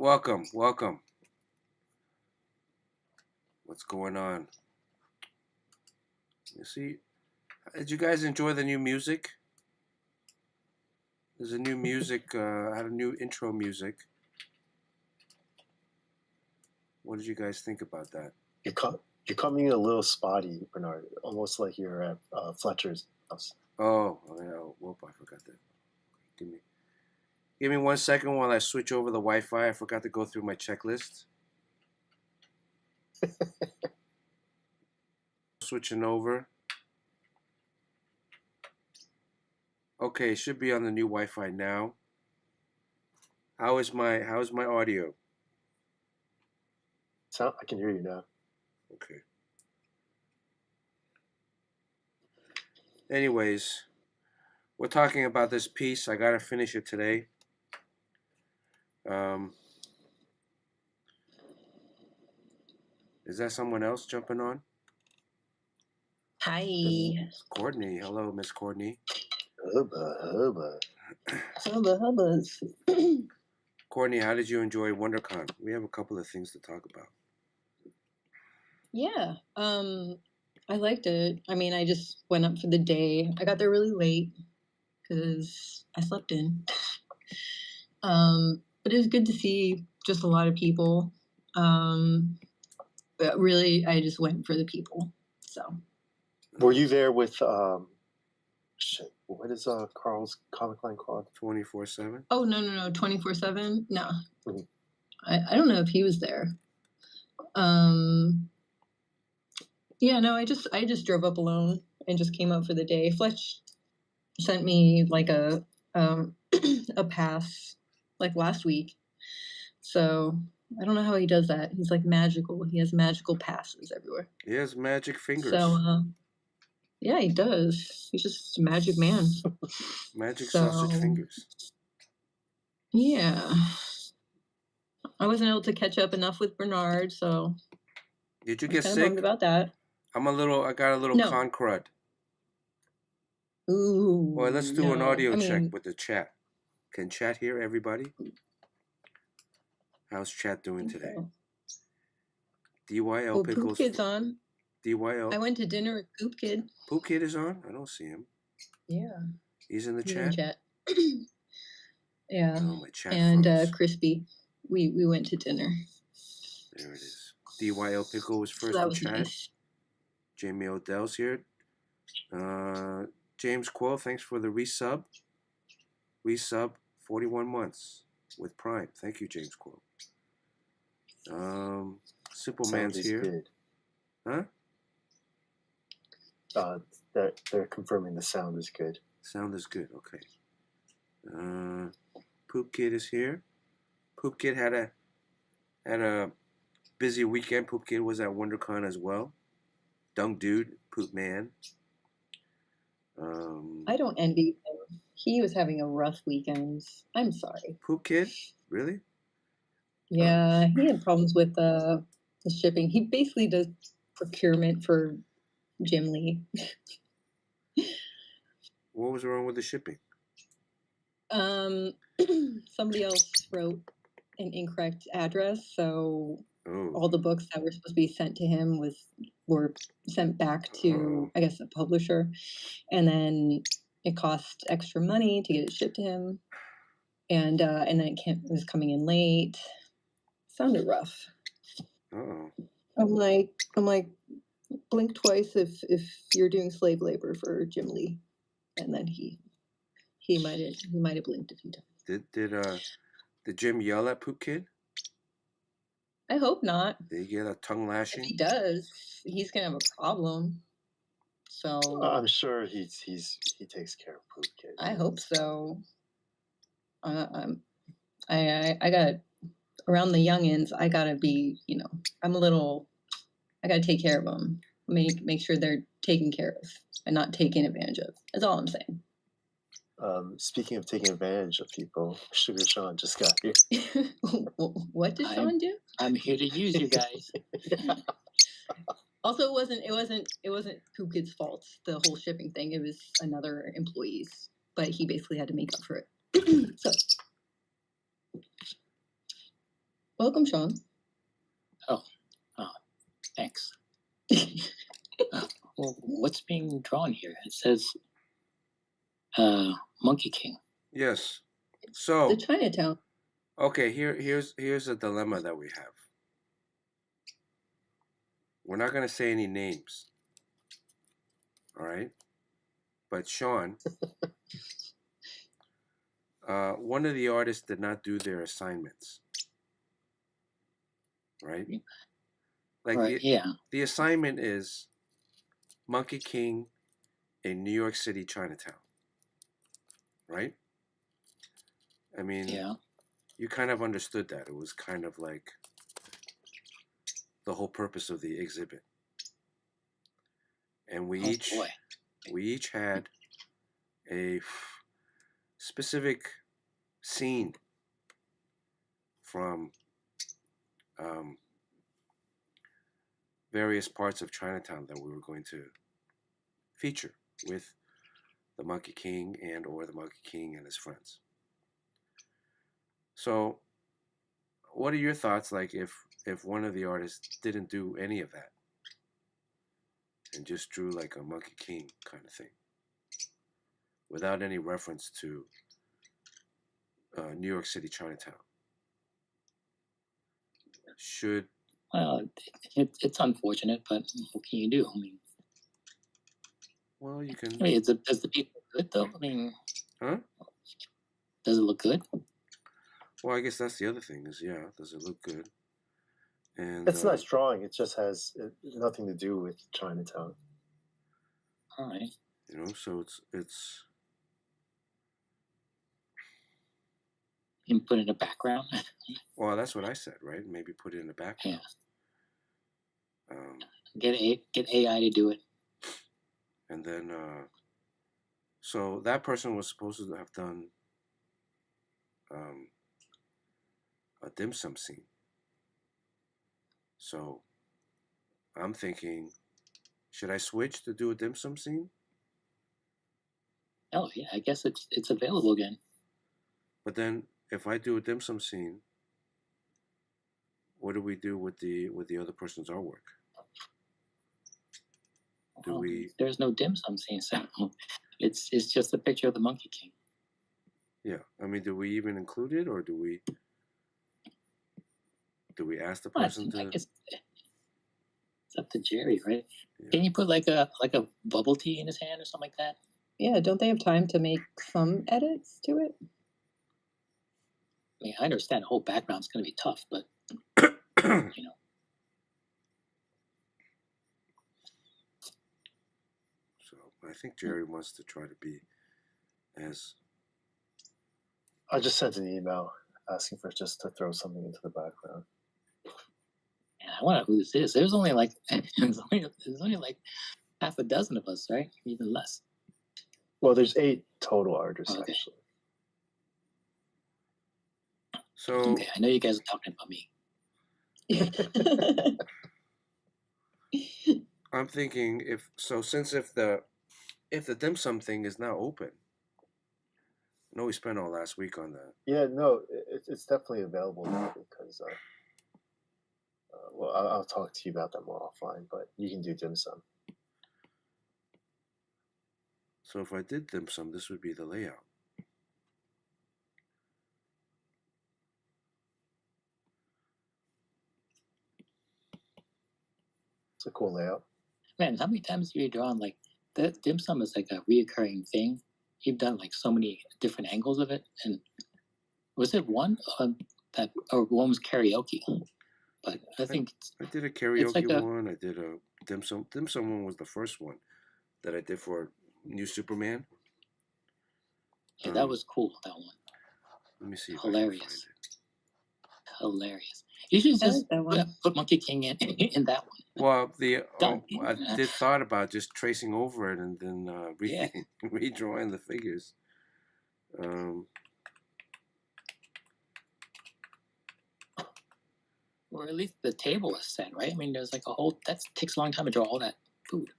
welcome, welcome. What's going on? You see, did you guys enjoy the new music? There's a new music. I had a new intro music. What did you guys think about that? You're coming in a little spotty, Bernard. Almost like you're at Fletcher's house. Oh, yeah. Whoop! I forgot that. Give me 1 second while I switch over the Wi-Fi. I forgot to go through my checklist. Switching over. Okay, it should be on the new Wi-Fi now. How is my audio? I can hear you now. Okay. Anyways, we're talking about this piece. I gotta finish it today. Is that someone else jumping on? Hi. It's Courtney. Hello, Miss Courtney. Hubba. Hubbas. Courtney, how did you enjoy WonderCon? We have a couple of things to talk about. Yeah. I liked it. I mean, I just went up for the day. I got there really late because I slept in. But it was good to see just a lot of people. But really, I just went for the people. So. Were you there with what is Carl's comic line called? 24/7? Oh no, 24/7? No. Mm-hmm. I don't know if he was there. Yeah, no, I just drove up alone and just came up for the day. Fletch sent me like a a pass like last week. So I don't know how he does that. He's like magical. He has magical passes everywhere. He has magic fingers. So yeah, he does. He's just a magic man. Magic sausage fingers. Yeah. I wasn't able to catch up enough with Bernard, so did you get sick? Bummed about that. I got a little con crud. Ooh. Well, let's do an audio check with the chat. Can chat hear everybody? How's chat doing today? So. DYL well, Pickles. Poop Kid's on. DYL. I went to dinner with Poop Kid. Poop Kid is on? I don't see him. Yeah. He's in the chat? In chat. Yeah. Oh, my chat and Crispy. We went to dinner. There it is. DYL Pickle was first in chat. Nice. Jamie Odell's here. James Quill, thanks for the resub. Resub 41 months with Prime. Thank you, James Quill. Simple Man's here. Good. Huh? They're confirming the sound is good. Sound is good. Okay. Poop Kid is here. Poop Kid had a busy weekend. Poop Kid was at WonderCon as well. Dung Dude, Poop Man. I don't envy him. He was having a rough weekend. I'm sorry. Poop Kid? Really? Yeah, he had problems with the shipping. He basically does procurement for Jim Lee. What was wrong with the shipping? Somebody else wrote an incorrect address, so all the books that were supposed to be sent to him were sent back to I guess the publisher, and then it cost extra money to get it shipped to him, and then it was coming in late. Sounded rough. I'm like, blink twice if you're doing slave labor for Jim Lee, and then he might have blinked a few times. Did Jim yell at Poop Kid? I hope not. Did he get a tongue lashing? If he does, he's gonna have a problem. So I'm sure he takes care of Poop Kid. I hope so. I got around the youngins. I gotta be, I gotta take care of them. Make sure they're taken care of and not taken advantage of. That's all I'm saying. Speaking of taking advantage of people, Sugar Sean just got here. What did Sean do? I'm here to use you guys. Also, it wasn't Poop Kid's fault. The whole shipping thing. It was another employee's, but he basically had to make up for it. So Welcome, Sean. Oh, thanks. Well, what's being drawn here? It says, Monkey King. Yes. The So, Chinatown. okay, here's a dilemma that we have. We're not going to say any names. All right? But Sean, one of the artists did not do their assignments. Right? Like Right, yeah. the assignment is Monkey King in New York City, Chinatown. Right? I mean, Yeah. you kind of understood that. It was kind of like the whole purpose of the exhibit. And we each had a specific scene from various parts of Chinatown that we were going to feature with the Monkey King or the Monkey King and his friends. So, what are your thoughts like if one of the artists didn't do any of that and just drew like a Monkey King kind of thing without any reference to New York City Chinatown? Should Well, it's unfortunate, but what can you do? I mean, you can. I mean, does the people look good though? I mean, Huh? Does it look good? Well, I guess that's the other thing is, yeah, does it look good? And It's a nice drawing. It just has nothing to do with Chinatown. All right. You know, so it's. You can put it in the background. Well, that's what I said, right? Maybe put it in the background. Yeah. Get AI to do it. And then, so that person was supposed to have done a dim sum scene. So I'm thinking, should I switch to do a dim sum scene? Oh yeah, I guess it's available again. But then, if I do a dim sum scene, what do we do with the other person's artwork? Do we? There's no dim sum scene, so it's just a picture of the Monkey King. Yeah, I mean, do we even include it, or do we ask the person to? I guess it's up to Jerry, right? Yeah. Can you put like a bubble tea in his hand or something like that? Yeah, don't they have time to make some edits to it? I mean, I understand the whole background's going to be tough, but you know. So I think Jerry wants to try to be as. I just sent an email asking for just to throw something into the background. And I wonder who this is. There's only like there's only like half a dozen of us, right? Even less. Well, there's 8 total artists actually. So okay, I know you guys are talking about me. I'm thinking since the dim sum thing is now open. I know we spent all last week on that. Yeah, no, it's definitely available now because well, I'll talk to you about that more offline, but you can do dim sum. So if I did dim sum, this would be the layout. It's a cool layout. Man, how many times have you drawn like that? Dim sum is like a reoccurring thing. You've done like so many different angles of it, and was it one or one was karaoke? But I think I did a karaoke one. I did a dim sum. Dim sum one was the first one that I did for New Superman. Yeah, that was cool. That one. Let me see. Hilarious. Hilarious. You should just put Monkey King in that one. Well, I did thought about just tracing over it and then redrawing the figures. Or at least the table is set, right? I mean, there's like a whole that takes a long time to draw all that food.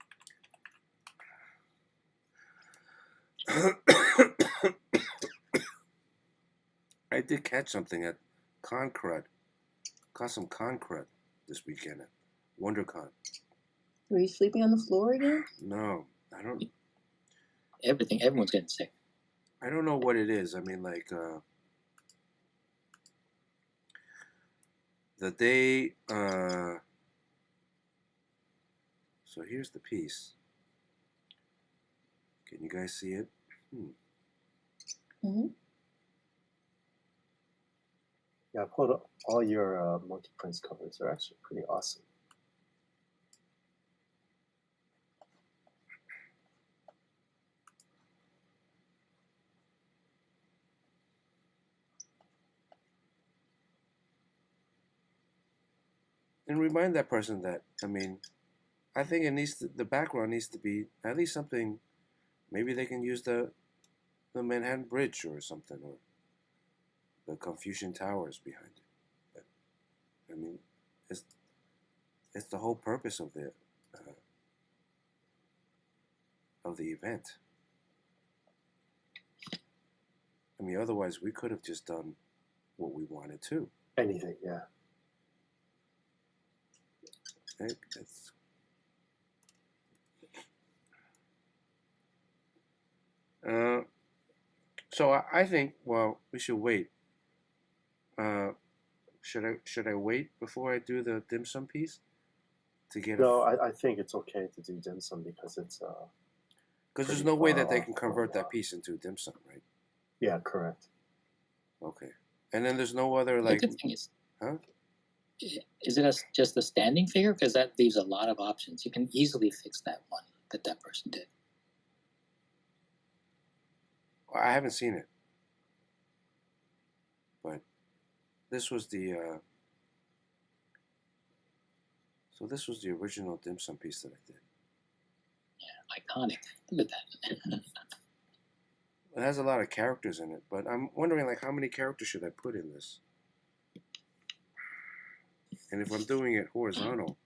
I did catch something at Concrud Caught some con crud this weekend at WonderCon. Were you sleeping on the floor again? No, I don't. Everyone's getting sick. I don't know what it is. I mean, the day. So here's the piece. Can you guys see it? Mm-hmm. Yeah, I pulled up all your Monkey Prince covers. They're actually pretty awesome. And remind that person that, I mean, I think it needs to, the background needs to be at least something. Maybe they can use the Manhattan Bridge or something, or the Confucian Towers behind it. But, I mean, it's the whole purpose of the event. I mean, otherwise we could have just done what we wanted to. Anything, yeah. It's, so I think, well, we should wait. Should I wait before I do the dim sum piece to get? No, I think it's okay to do dim sum because it's because there's no way that they can convert that piece into dim sum, right? Yeah, correct. Okay, and then there's no other The good thing is, huh? Is it just a standing figure? Because that leaves a lot of options. You can easily fix that one that person did. I haven't seen it, but this was the so this was the original dim sum piece that I did. Yeah, iconic. Look at that. It has a lot of characters in it, but I'm wondering like how many characters should I put in this? And if I'm doing it horizontal,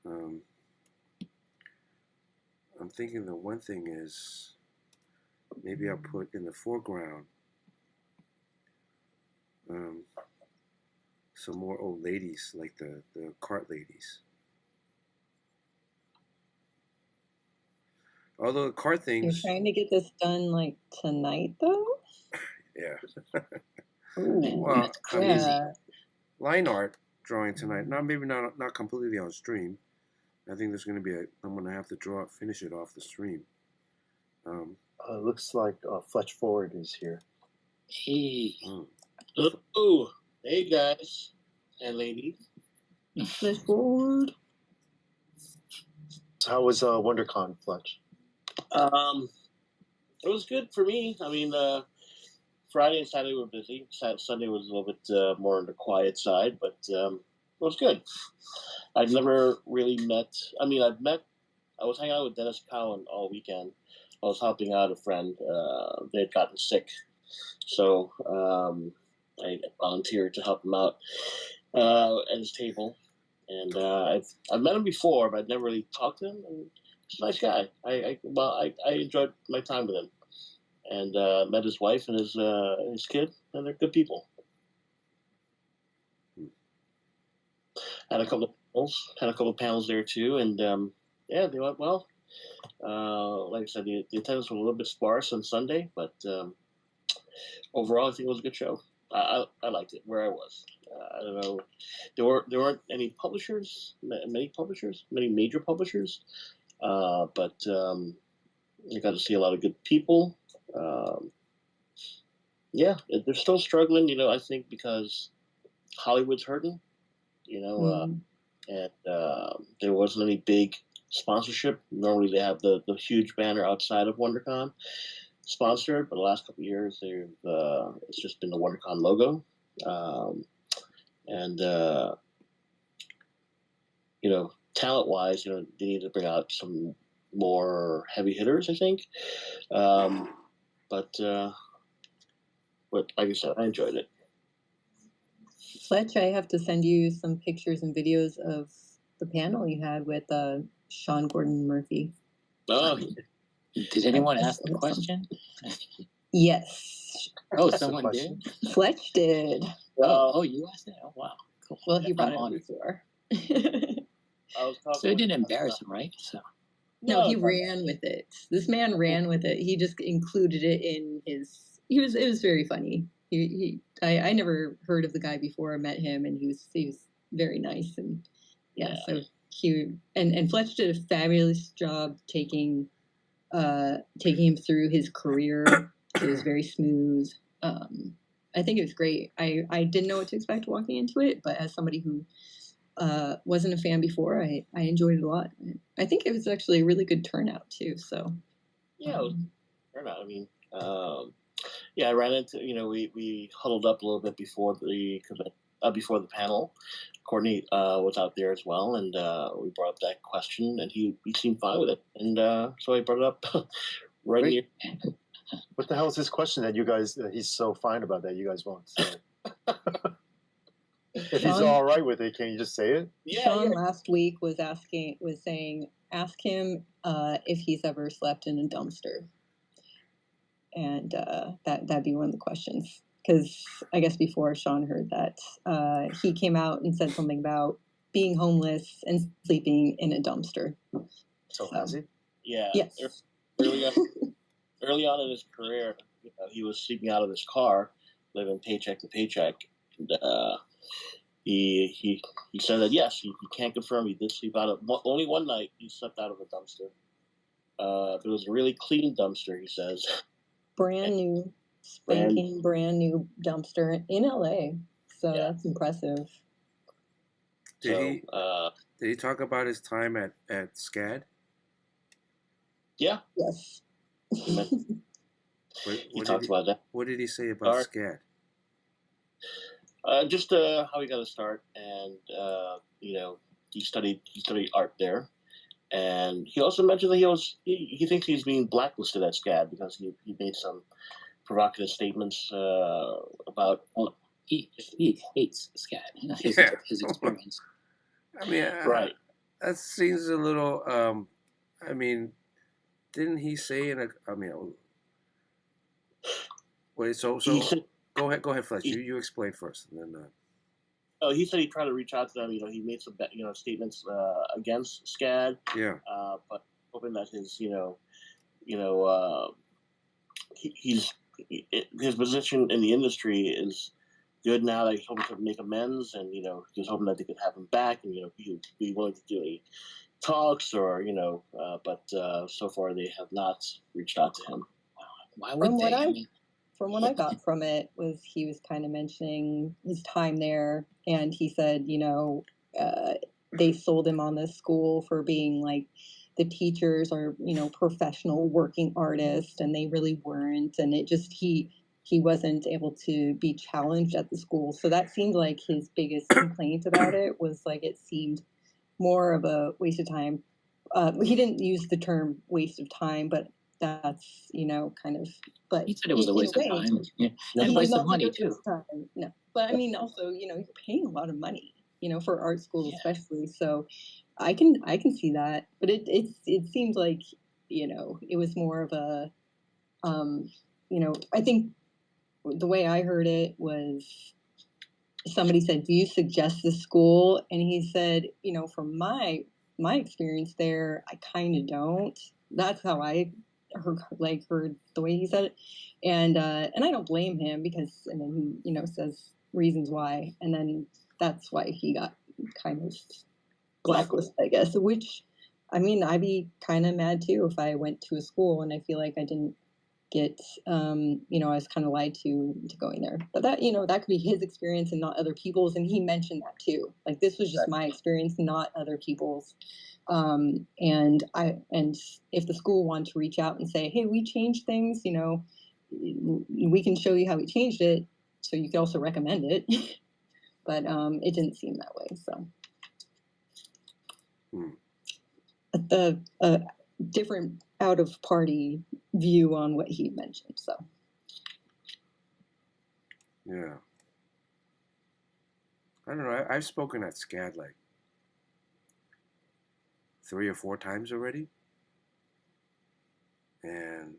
I'm thinking the one thing is maybe I'll put in the foreground some more old ladies, like the cart ladies. Although the cart things... You're trying to get this done like tonight, though? Yeah. Ooh, Well, yeah. Line art drawing tonight. Maybe not completely on stream. I think there's going to be I'm going to have to finish it off the stream. Looks like Fletch Forward is here. Hey. Oh, hey guys and ladies. Flash forward. So how was WonderCon, Fletch? It was good for me. I mean, Friday and Saturday were busy. Sunday was a little bit more on the quiet side, but it was good. I've never really met. I mean, I was hanging out with Dennis Cowan all weekend. I was helping out a friend. They had gotten sick, so I volunteered to help him out at his table. And I've met him before, but I'd never really talked to him. And he's a nice guy. I enjoyed my time with him, and met his wife and his kid, and they're good people. Had a couple of panels there too, and yeah, they went well. Like I said, the attendance was a little bit sparse on Sunday, but overall, I think it was a good show. I liked it where I was. I don't know. There weren't any publishers, many major publishers, but I got to see a lot of good people. Yeah, they're still struggling, I think because Hollywood's hurting, and there wasn't any big sponsorship. Normally they have the huge banner outside of WonderCon sponsored, but the last couple of years it's just been the WonderCon logo. And talent-wise, they need to bring out some more heavy hitters, I think. But like I said, I enjoyed it. Fletch, I have to send you some pictures and videos of the panel you had with Sean Gordon Murphy. Oh, did anyone ask the question? Yes. Oh, someone did? Fletch did. Oh, you asked it? Oh, wow. Well, he brought I'm it honored. before. I was talking So it didn't with- embarrass him, right? So No, he it's not- ran with it. This man ran with it. He just included it in his. It was very funny. I never heard of the guy before I met him, and he was very nice, and yeah. So and Fletch did a fabulous job taking him through his career. It was very smooth. I think it was great. I didn't know what to expect walking into it, but as somebody who wasn't a fan before, I enjoyed it a lot. I think it was actually a really good turnout too. So Yeah, it was turnout. I mean, yeah, I ran into, we huddled up a little bit before the panel. Courtney was out there as well, and we brought up that question, and he seemed fine with it, and so I brought it up right here. What the hell is this question that you guys? He's so fine about that you guys won't say. If he's Sean- all right with it, can you just say it? Sean last week was saying, ask him if he's ever slept in a dumpster, and that'd be one of the questions. Because I guess before Sean heard that, he came out and said something about being homeless and sleeping in a dumpster. So has he? Yeah. Yes. Early on in his career, he was sleeping out of his car, living paycheck to paycheck. And, he said that yes, he can't confirm he did sleep out of only one night. He slept out of a dumpster. It was a really clean dumpster, he says. Brand new, spanking brand new dumpster in LA. So Yeah. that's impressive. Did he talk about his time at SCAD? Yeah. Yes. He talks about that. What did he say about SCAD? Just how he got to start, and he studied art there, and he also mentioned that he thinks he's being blacklisted at SCAD because he made some provocative statements about. he hates SCAD. His experience. I mean, right. That seems a little. I mean, didn't he say in a? I mean, wait. So said, go ahead, Fletch. You explain first, and then. He said he tried to reach out to them. He made some statements against SCAD. Yeah. But hoping that his his position in the industry is good now that he's hoping to make amends, and he's hoping that they could have him back, and he'd be willing to do any talks or but so far they have not reached out to him. Why would they? From what I got from it was he was kind of mentioning his time there, and he said, they sold him on this school for being like the teachers are, professional working artists, and they really weren't, and it just he wasn't able to be challenged at the school. So that seemed like his biggest complaint about it was like it seemed more of a waste of time. He didn't use the term waste of time, but that's kind of. But he said it was a waste of time. Yeah, and waste of money too. No, but I mean, also, you're paying a lot of money, for art school especially. So, I can see that, but it seems like it was more of a, I think the way I heard it was somebody said, "Do you suggest this school?" And he said, from my experience there, I kind of don't. That's how I heard the way he said it, and I don't blame him because, and then he says reasons why, and then that's why he got kind of blacklisted, I guess. Which, I mean, I'd be kind of mad too if I went to a school and I feel like I didn't get, I was kind of lied to going there. But that that could be his experience and not other people's, and he mentioned that too. Like this was just my experience, not other people's. And if the school wanted to reach out and say, hey, we changed things, we can show you how we changed it, so you could also recommend it. But it didn't seem that way. So a different out of party view on what he mentioned. So yeah, I don't know. I've spoken at SCAD like 3 or 4 times already, and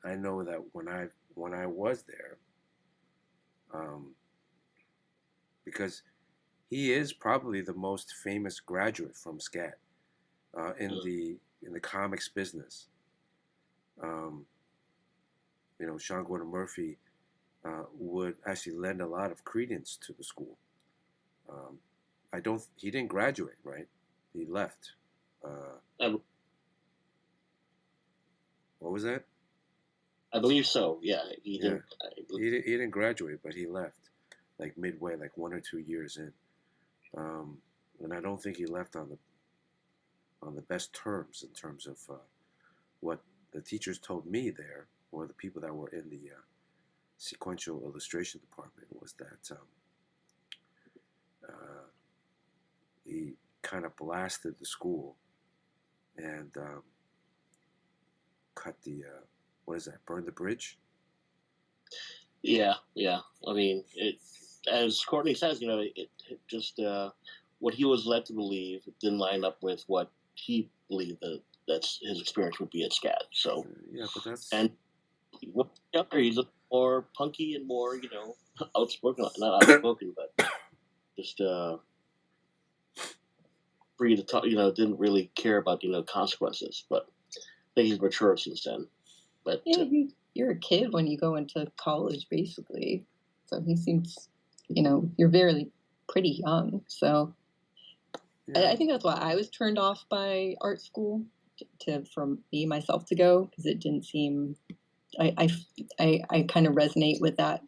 I know that when I was there, because he is probably the most famous graduate from SCAD in the comics business. Sean Gordon Murphy would actually lend a lot of credence to the school. He didn't graduate, right? He left. What was that? I believe so. Yeah, he didn't. He didn't graduate, but he left like midway, like 1 or 2 years in. And I don't think he left on the best terms in terms of what the teachers told me there, or the people that were in the sequential illustration department, was that he kind of blasted the school and cut the burn the bridge. Yeah. I mean, as Courtney says, it just what he was led to believe didn't line up with what he believed that's his experience would be at SCAD. So but that's and younger, he's more punky and more outspoken. Not outspoken, but just free to talk. Didn't really care about consequences. But I think he's matured since then. But you're a kid when you go into college, basically. So he seems, you're very pretty young. So I think that's why I was turned off by art school from me myself to go, because it didn't seem. I kind of resonate with that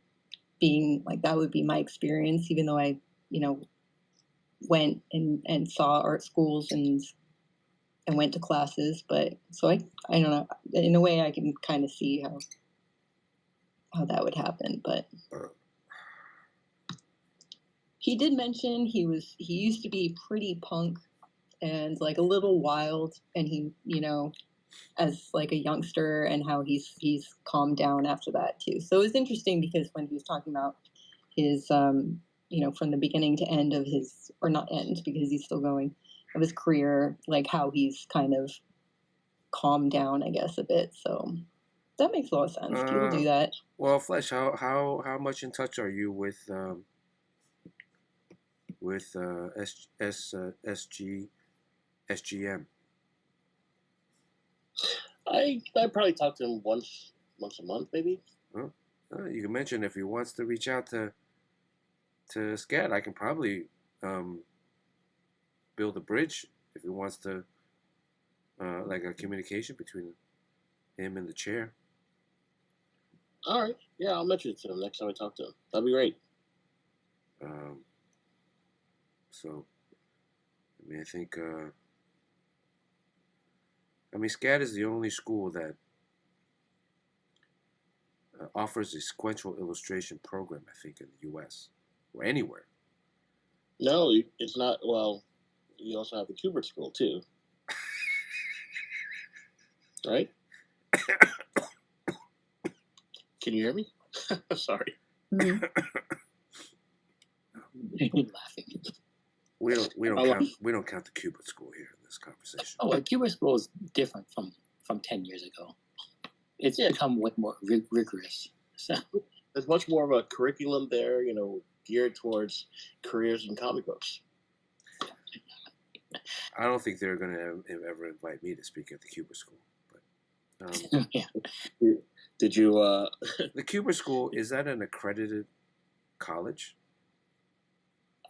being like that would be my experience, even though I went and saw art schools and went to classes. But so I don't know, in a way I can kind of see how that would happen. But he did mention he used to be pretty punk and like a little wild, and he as like a youngster, and how he's calmed down after that too. So it was interesting because when he was talking about his from the beginning to end of his, or not end because he's still going, of his career, like how he's kind of calmed down, I guess, a bit. So that makes a lot of sense. People do that. Well, Flesh, how much in touch are you with SGM? I probably talk to him once a month, maybe. Well, you can mention if he wants to reach out to SCAD, I can probably build a bridge if he wants to, like a communication between him and the chair. All right. Yeah, I'll mention it to him next time I talk to him. That'd be great. So, I think, SCAD is the only school that offers a sequential illustration program, I think, in the U.S. or anywhere. No, it's not. Well, you also have the Kubert School, too. Right? Can you hear me? Sorry. Mm-hmm. Laughing. We don't count the Kubert School here in this conversation. Oh, well, Kubert School is different from 10 years ago. It's become way more rigorous. So there's much more of a curriculum there, geared towards careers in comic books. I don't think they're going to ever invite me to speak at the Kubert School. But yeah. Did you? The Kubert School, is that an accredited college?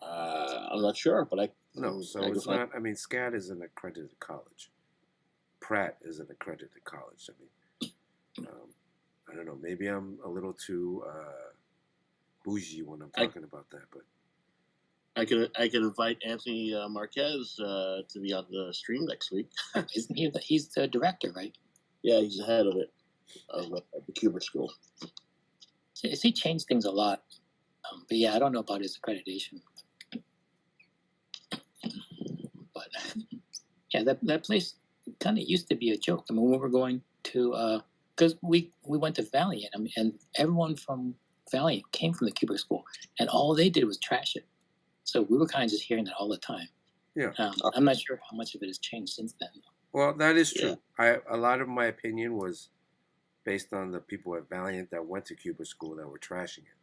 I'm not sure, but No, so it's not. SCAD is an accredited college. Pratt is an accredited college. I don't know. Maybe I'm a little too bougie when I'm talking about that, but I can invite Anthony Marquez to be on the stream next week. Isn't he? He's the director, right? Yeah, he's the head of it, of the Kubert School. He changed things a lot, but yeah, I don't know about his accreditation. But yeah, that place kind of used to be a joke. When we were going to, because we went to Valiant, and everyone from Valiant came from the Kubert School, and all they did was trash it. So we were kind of just hearing that all the time. Yeah. I'm not sure how much of it has changed since then. Well, that is true. Yeah. A lot of my opinion was based on the people at Valiant that went to Kubert School that were trashing it.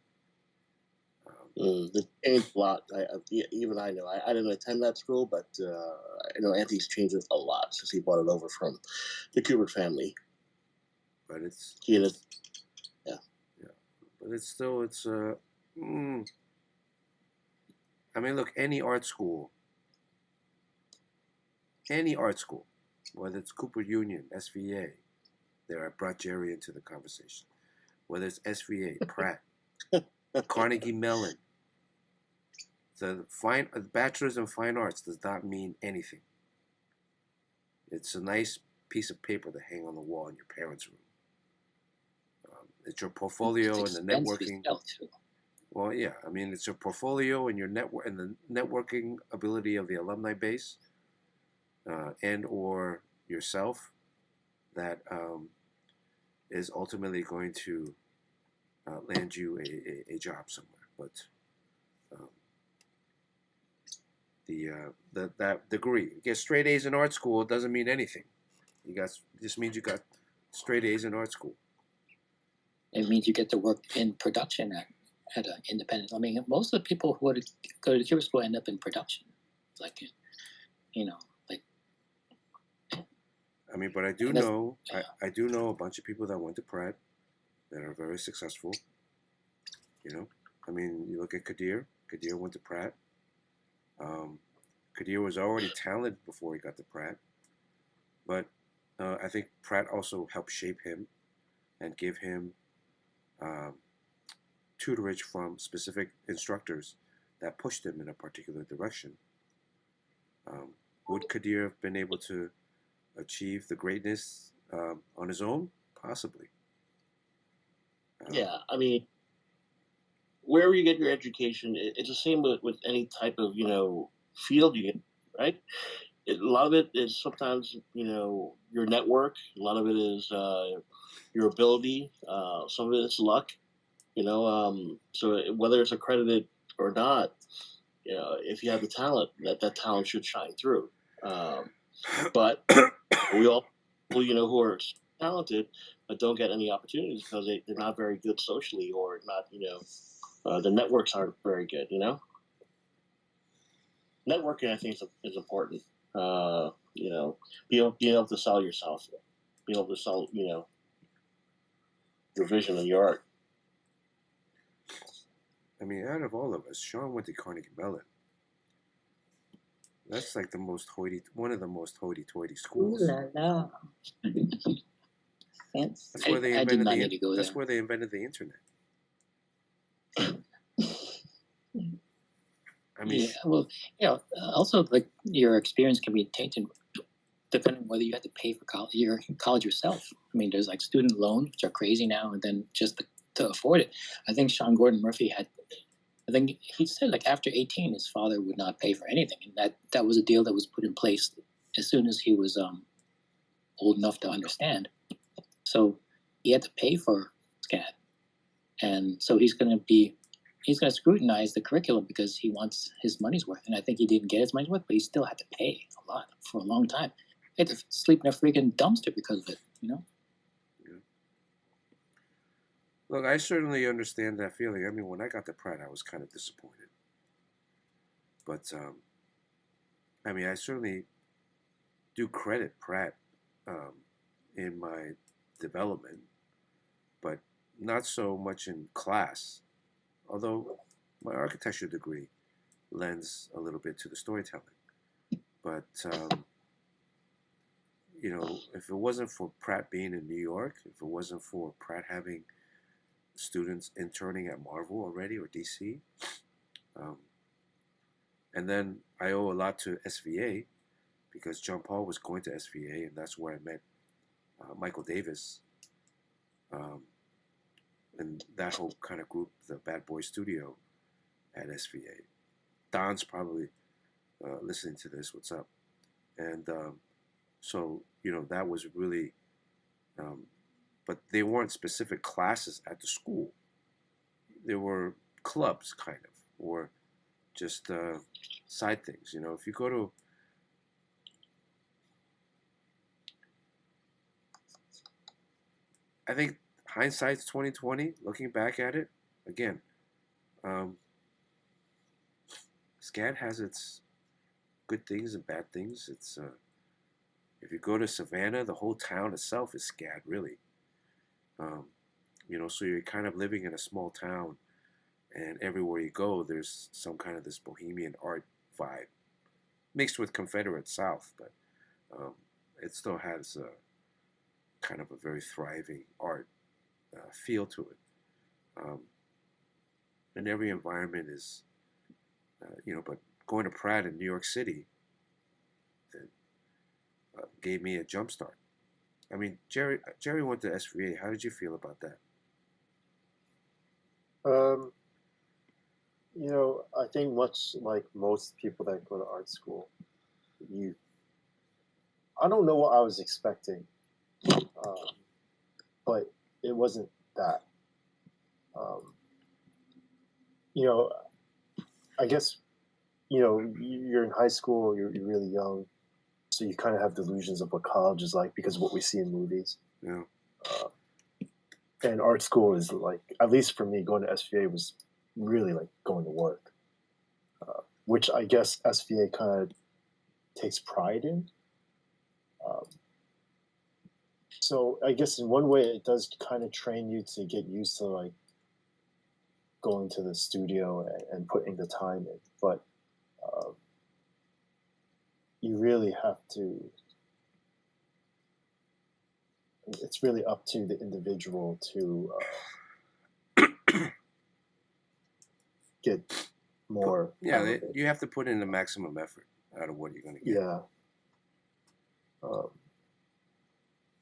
It changed a lot. Even I know. I didn't attend that school, but I know Anthony's changed it a lot since he brought it over from the Kubert family. But it's He and his, yeah. but it's still I mean, look, any art school, whether it's Cooper Union, SVA, there I brought Jerry into the conversation. Whether it's SVA, Pratt, Carnegie Mellon, the bachelor's in fine arts does not mean anything. It's a nice piece of paper to hang on the wall in your parents' room. It's your portfolio and the networking. Well, yeah, I mean, it's your portfolio and your network and the networking ability of the alumni base, and or yourself, that is ultimately going to land you a job somewhere. But that degree, you get straight A's in art school, it doesn't mean anything. Just means you got straight A's in art school. It means you get to work in production at an independent. I mean, most of the people who go to Cuba school end up in production. Like, like. I mean, but I do know, I do know a bunch of people that went to Pratt that are very successful. I mean, you look at Kadir. Kadir went to Pratt. Kadir was already talented before he got to Pratt, but I think Pratt also helped shape him and give him tutorage from specific instructors that pushed him in a particular direction. Would Kadir have been able to achieve the greatness on his own? Possibly. Yeah, I mean, wherever you get your education, it's the same with any type of field you get, right? A lot of it is sometimes your network. A lot of it is your ability. Some of it is luck. So whether it's accredited or not, if you have the talent, that talent should shine through. But we all people who are talented but don't get any opportunities because they're not very good socially, or not the networks aren't very good. Networking, I think, is important. Being able to sell yourself, being able to sell your vision and your art. I mean, out of all of us, Sean went to Carnegie Mellon. That's like one of the most hoity-toity schools. Ooh la la. Fancy. That's where they invented that's where they invented the internet. I mean, also, like, your experience can be tainted depending on whether you had to pay for college yourself. I mean, there's like student loans, which are crazy now, and then just to afford it. I think Sean Gordon Murphy I think he said, like, after 18, his father would not pay for anything, and that was a deal that was put in place as soon as he was old enough to understand. So he had to pay for SCAD, and so he's going to scrutinize the curriculum because he wants his money's worth. And I think he didn't get his money's worth, but he still had to pay a lot for a long time. He had to sleep in a freaking dumpster because of it, Yeah. Look, I certainly understand that feeling. I mean, when I got to Pratt, I was kind of disappointed. But, I mean, I certainly do credit Pratt in my development, but not so much in class. Although my architecture degree lends a little bit to the storytelling. But, if it wasn't for Pratt being in New York, if it wasn't for Pratt having students interning at Marvel already, or DC, and then I owe a lot to SVA because John Paul was going to SVA, and that's where I met Michael Davis, and that whole kind of group, the Bad Boy Studio at SVA. Don's probably listening to this. What's up? And so, that was really, but they weren't specific classes at the school. They were clubs, kind of, or just side things. If you go to, I think hindsight's 2020. Looking back at it, again, SCAD has its good things and bad things. It's if you go to Savannah, the whole town itself is SCAD, really. Um, so you're kind of living in a small town, and everywhere you go, there's some kind of this bohemian art vibe mixed with Confederate South, but it still has a kind of a very thriving art feel to it. Um, and every environment is, but going to Pratt in New York City gave me a jump start. I mean, Jerry went to SVA. How did you feel about that? Um, I think much like most people that go to art school, I don't know what I was expecting, but it wasn't that. Um, I guess, you're in high school, you're really young, so you kind of have delusions of what college is like because of what we see in movies. Yeah. And art school is like, at least for me, going to SVA was really like going to work, which I guess SVA kind of takes pride in. So I guess in one way it does kind of train you to get used to like going to the studio and putting the time in, but you really have to. It's really up to the individual to get more. Yeah, you have to put in the maximum effort out of what you're going to get. Yeah.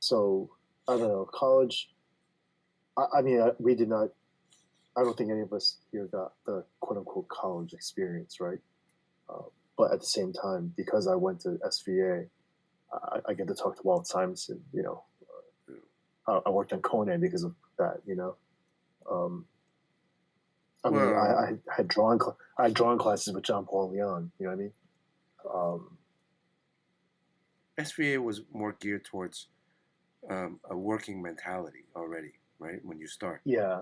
So I don't know. College. I mean, we did not. I don't think any of us here got the quote unquote college experience, right? But at the same time, because I went to SVA, I get to talk to Walt Simonson. I worked on Conan because of that. I mean, I had drawing classes with John Paul Leon. You know what I mean? SVA was more geared towards a working mentality already, right? When you start. Yeah.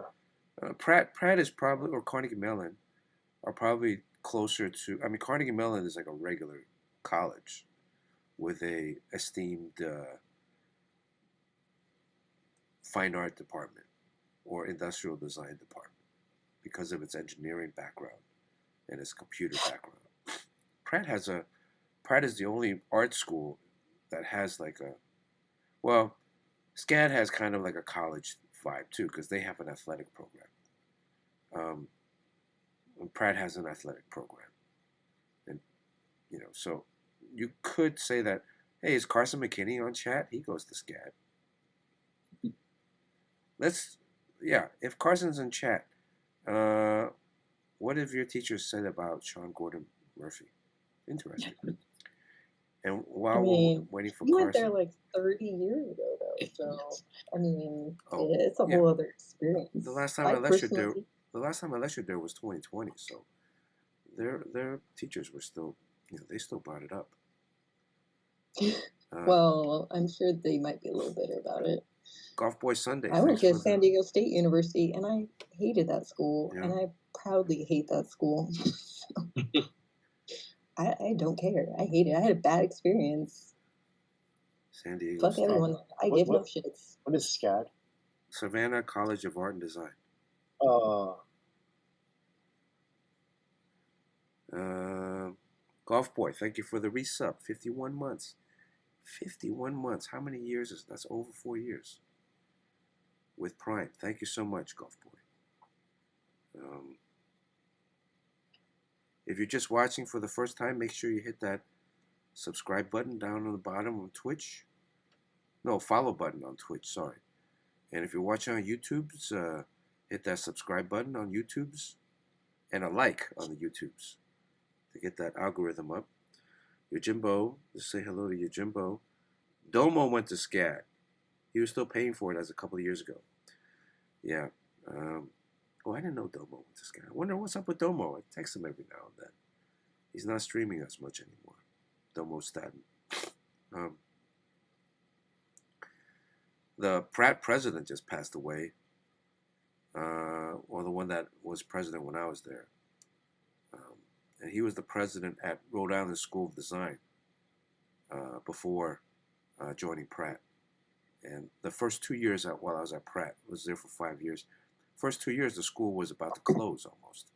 Pratt is probably, or Carnegie Mellon are probably closer to. I mean, Carnegie Mellon is like a regular college with a esteemed fine art department or industrial design department because of its engineering background and its computer background. Pratt is the only art school that has like SCAD has kind of like a college vibe too because they have an athletic program. And Pratt has an athletic program, and so you could say that, hey, is Carson McKinney on chat? He goes to SCAD. If Carson's in chat, what have your teachers said about Sean Gordon Murphy? Interesting. And while we're waiting for you Carson, went there like 30 years ago, though. So I mean, it's a whole other experience. The last time I lectured there was 2020. So their teachers were still, they still brought it up. Well, I'm sure they might be a little bitter about it. Golf Boy Sunday. I went to San Diego State University, and I hated that school, and I proudly hate that school. I don't care. I hate it. I had a bad experience. San Diego Fuck State. everyone. I give no shits. What is SCAD? Savannah College of Art and Design. Golf Boy, thank you for the resub. 51 months. 51 months. How many years is that? That's over 4 years. With Prime. Thank you so much, Golf Boy. If you're just watching for the first time, make sure you hit that subscribe button down on the bottom on Twitch. No, follow button on Twitch, sorry. And if you're watching on YouTube's, hit that subscribe button on YouTube's and a like on the YouTube's to get that algorithm up. Yojimbo, let's say hello to Yojimbo. Domo went to SCAD. He was still paying for it as a couple of years ago. Yeah. I didn't know Domo went to SCAD. I wonder what's up with Domo. I text him every now and then. He's not streaming us much anymore. Domo Staten. The Pratt president just passed away. Or the one that was president when I was there. and he was the president at Rhode Island School of Design before joining Pratt. And the first 2 years while I was at Pratt, I was there for 5 years. First 2 years, the school was about to close almost.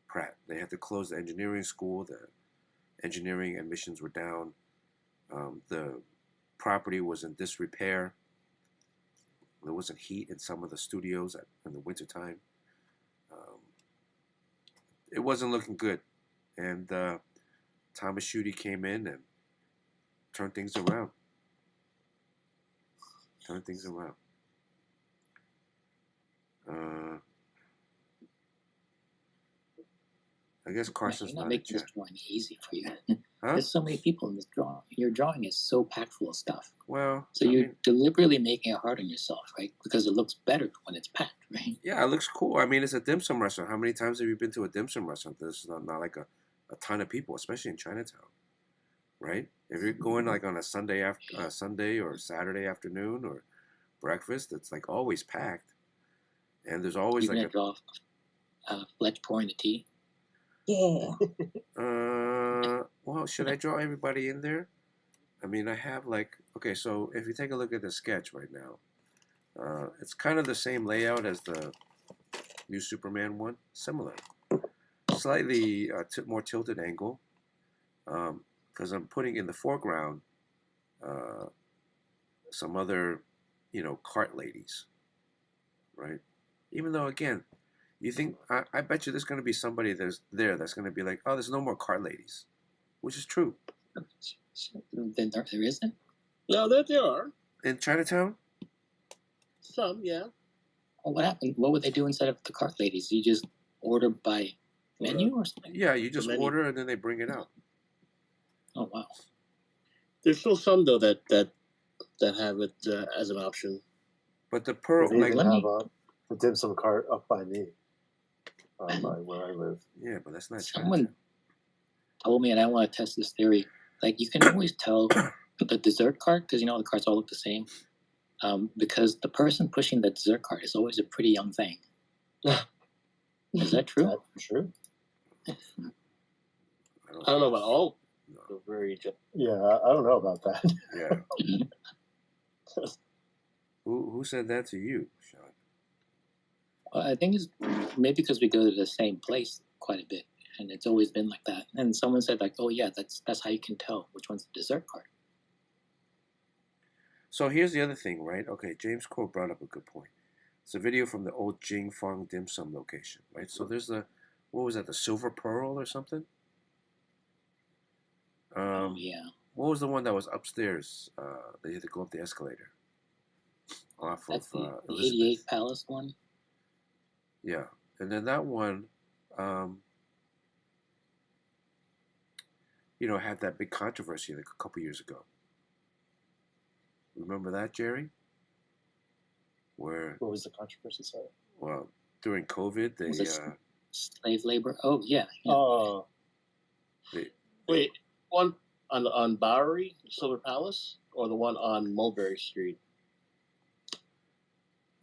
Pratt, they had to close the engineering school. The engineering admissions were down. The property was in disrepair. There wasn't heat in some of the studios in the wintertime. It wasn't looking good. And Thomas Schutte came in and turned things around. I guess Carson's You're not not in making this chat. drawing easy for you. Huh? There's so many people in this drawing. Your drawing is so packed full of stuff. Well, So you're deliberately making it hard on yourself, right? Because it looks better when it's packed, right? yeah, it looks cool. I mean, it's a dim sum restaurant. How many times have you been to a dim sum restaurant? There's not like a ton of people, especially in Chinatown, right? If you're going like on a Sunday or Saturday afternoon or breakfast, it's like always packed, and there's always You're like gonna draw Fletch pouring the tea. Yeah. well, should I draw everybody in there? I mean, I have like, okay, so if you take a look at the sketch right now, it's kind of the same layout as the new Superman one, similar, slightly more tilted angle, because I'm putting in the foreground some other, cart ladies, right? Even though, again, you think, I bet you there's going to be somebody that's going to be like, oh, there's no more cart ladies, which is true. Then there isn't? No, there are In Chinatown? some, yeah. Well, what happened? What would they do instead of the cart ladies? You just order by menu or something? Yeah, you just menu. order and then they bring it out. Oh, wow. There's still some though that have it as an option. But the pearl, They like, even have a dim sum cart up by me, by where I live. yeah, but that's not Someone Chinatown. told me, and I want to test this theory. Like, you can always tell the dessert cart, because the carts all look the same, because the person pushing the dessert cart is always a pretty young thing. Is that true? That's true. I I don't know about all. No. They're very Yeah, I don't know about that. Yeah. Who said that to you, Sean? Well, I think it's maybe because we go to the same place quite a bit, and it's always been like that. And someone said, like, oh yeah, that's how you can tell which one's the dessert cart. So here's the other thing, right? Okay, James Crow brought up a good point. It's a video from the old Jing Fong dim sum location, right? So there's what was that, the Silver Pearl or something? Oh yeah. What was the one that was upstairs? They had to go up the escalator. Off That's of the Elizabeth. 88 Palace one. Yeah, and then that one, had that big controversy like a couple years ago. Remember that, Jerry? Where, What was the controversy? Sorry. well, during COVID, they, Was it slave labor? Oh yeah. Oh, Wait, one on Bowery, Silver Palace, or the one on Mulberry Street?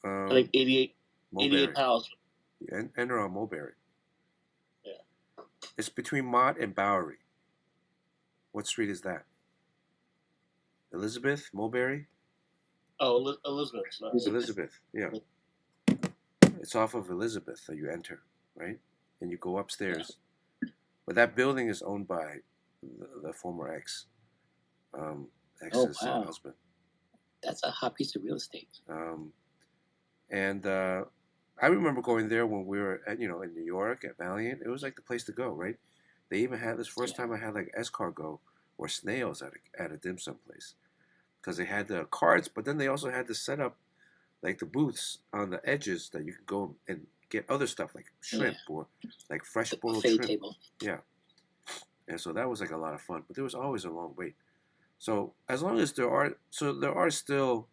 I think 88 Mulberry. Palace. And around Mulberry. Yeah. It's between Mott and Bowery. What street is that? Elizabeth? Mulberry? Oh, Elizabeth. Sorry. Elizabeth, yeah. It's off of Elizabeth that you enter, right? And you go upstairs. But that building is owned by the former ex's wow. husband. That's a hot piece of real estate. And I remember going there when we were at, in New York at Valiant. It was like the place to go, right? They even had this first time I had like escargot or snails at a dim sum place, because they had the carts, but then they also had to set up like the booths on the edges that you could go and get other stuff like shrimp or like fresh The boiled buffet shrimp. table. Yeah. And so that was like a lot of fun, but there was always a long wait. So as long as there are still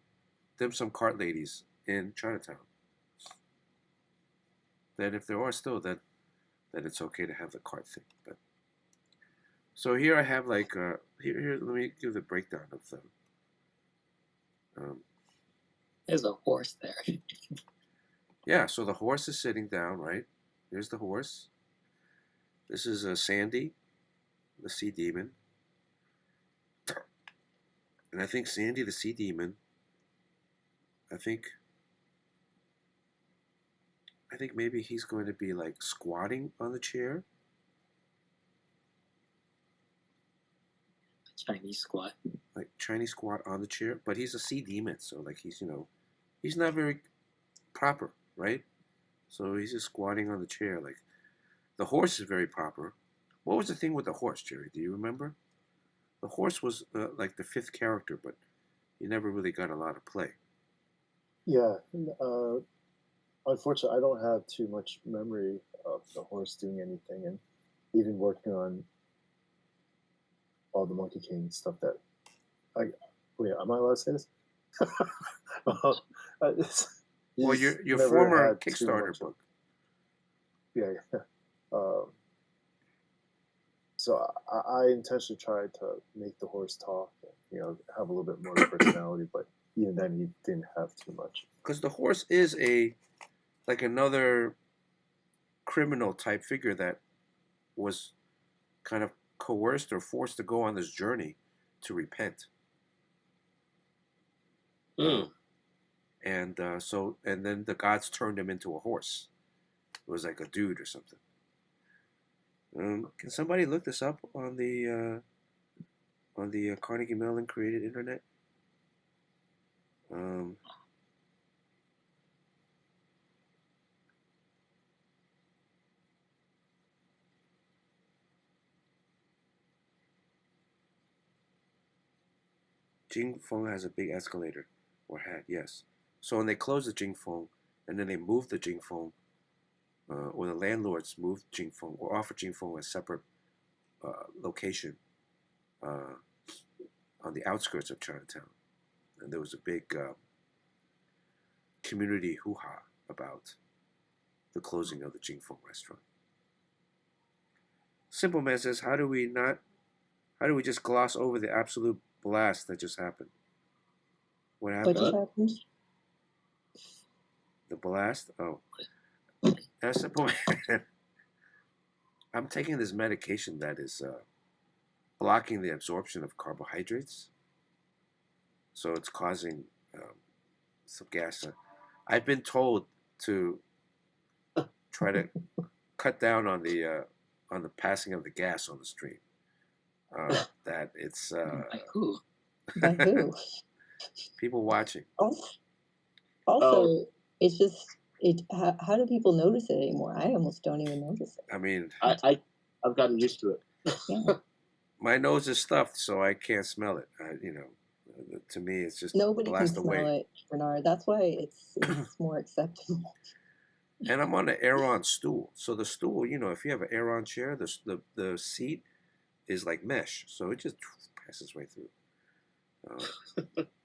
dim sum cart ladies in Chinatown. Then if there are still, then it's okay to have the cart thing. But so here I have like here let me give the breakdown of them. There's a horse there. Yeah, so the horse is sitting down, right? Here's the horse. This is Sandy, the sea demon. And I think Sandy, the sea demon, I think maybe he's going to be like squatting on the chair. Chinese squat. Like Chinese squat on the chair, but he's a sea demon, so like he's he's not very proper, right? So he's just squatting on the chair. Like the horse is very proper. What was the thing with the horse, Jerry? Do you remember? The horse was like the fifth character, but he never really got a lot of play. Yeah. Unfortunately, I don't have too much memory of the horse doing anything, and even working on all the Monkey King stuff that wait, am I allowed to say this? Well, your former Kickstarter book. Yeah. So I intentionally tried to make the horse talk, have a little bit more personality, but even then he didn't have too much. Because the horse is like another criminal type figure that was kind of coerced or forced to go on this journey to repent. And then the gods turned him into a horse. It was like a dude or something. Can somebody look this up on the Carnegie Mellon created internet? Jing Feng has a big escalator, or had, yes. So when they closed the Jing Feng, and then they moved the Jing Feng, or the landlords moved Jing Feng, or offered Jing Feng a separate location on the outskirts of Chinatown. And there was a big community hoo-ha about the closing of the Jing Feng restaurant. Simple Man says, how do we just gloss over the absolute blast that just happened? What happened? What just happened? The blast? Oh. That's Simple Man. I'm taking this medication that is blocking the absorption of carbohydrates. So it's causing some gas. I've been told to try to cut down on the passing of the gas on the street. That it's Like who? By who? people watching. Also, it's just how do people notice it anymore? I almost don't even notice it. I mean, I've gotten used to it. Yeah. My nose is stuffed, so I can't smell it. To me, it's just Nobody can blast smell away. it, Bernard. That's why it's more acceptable. And I'm on an Aeron stool, so the stool, if you have an Aeron chair, the seat is like mesh, so it just passes right through.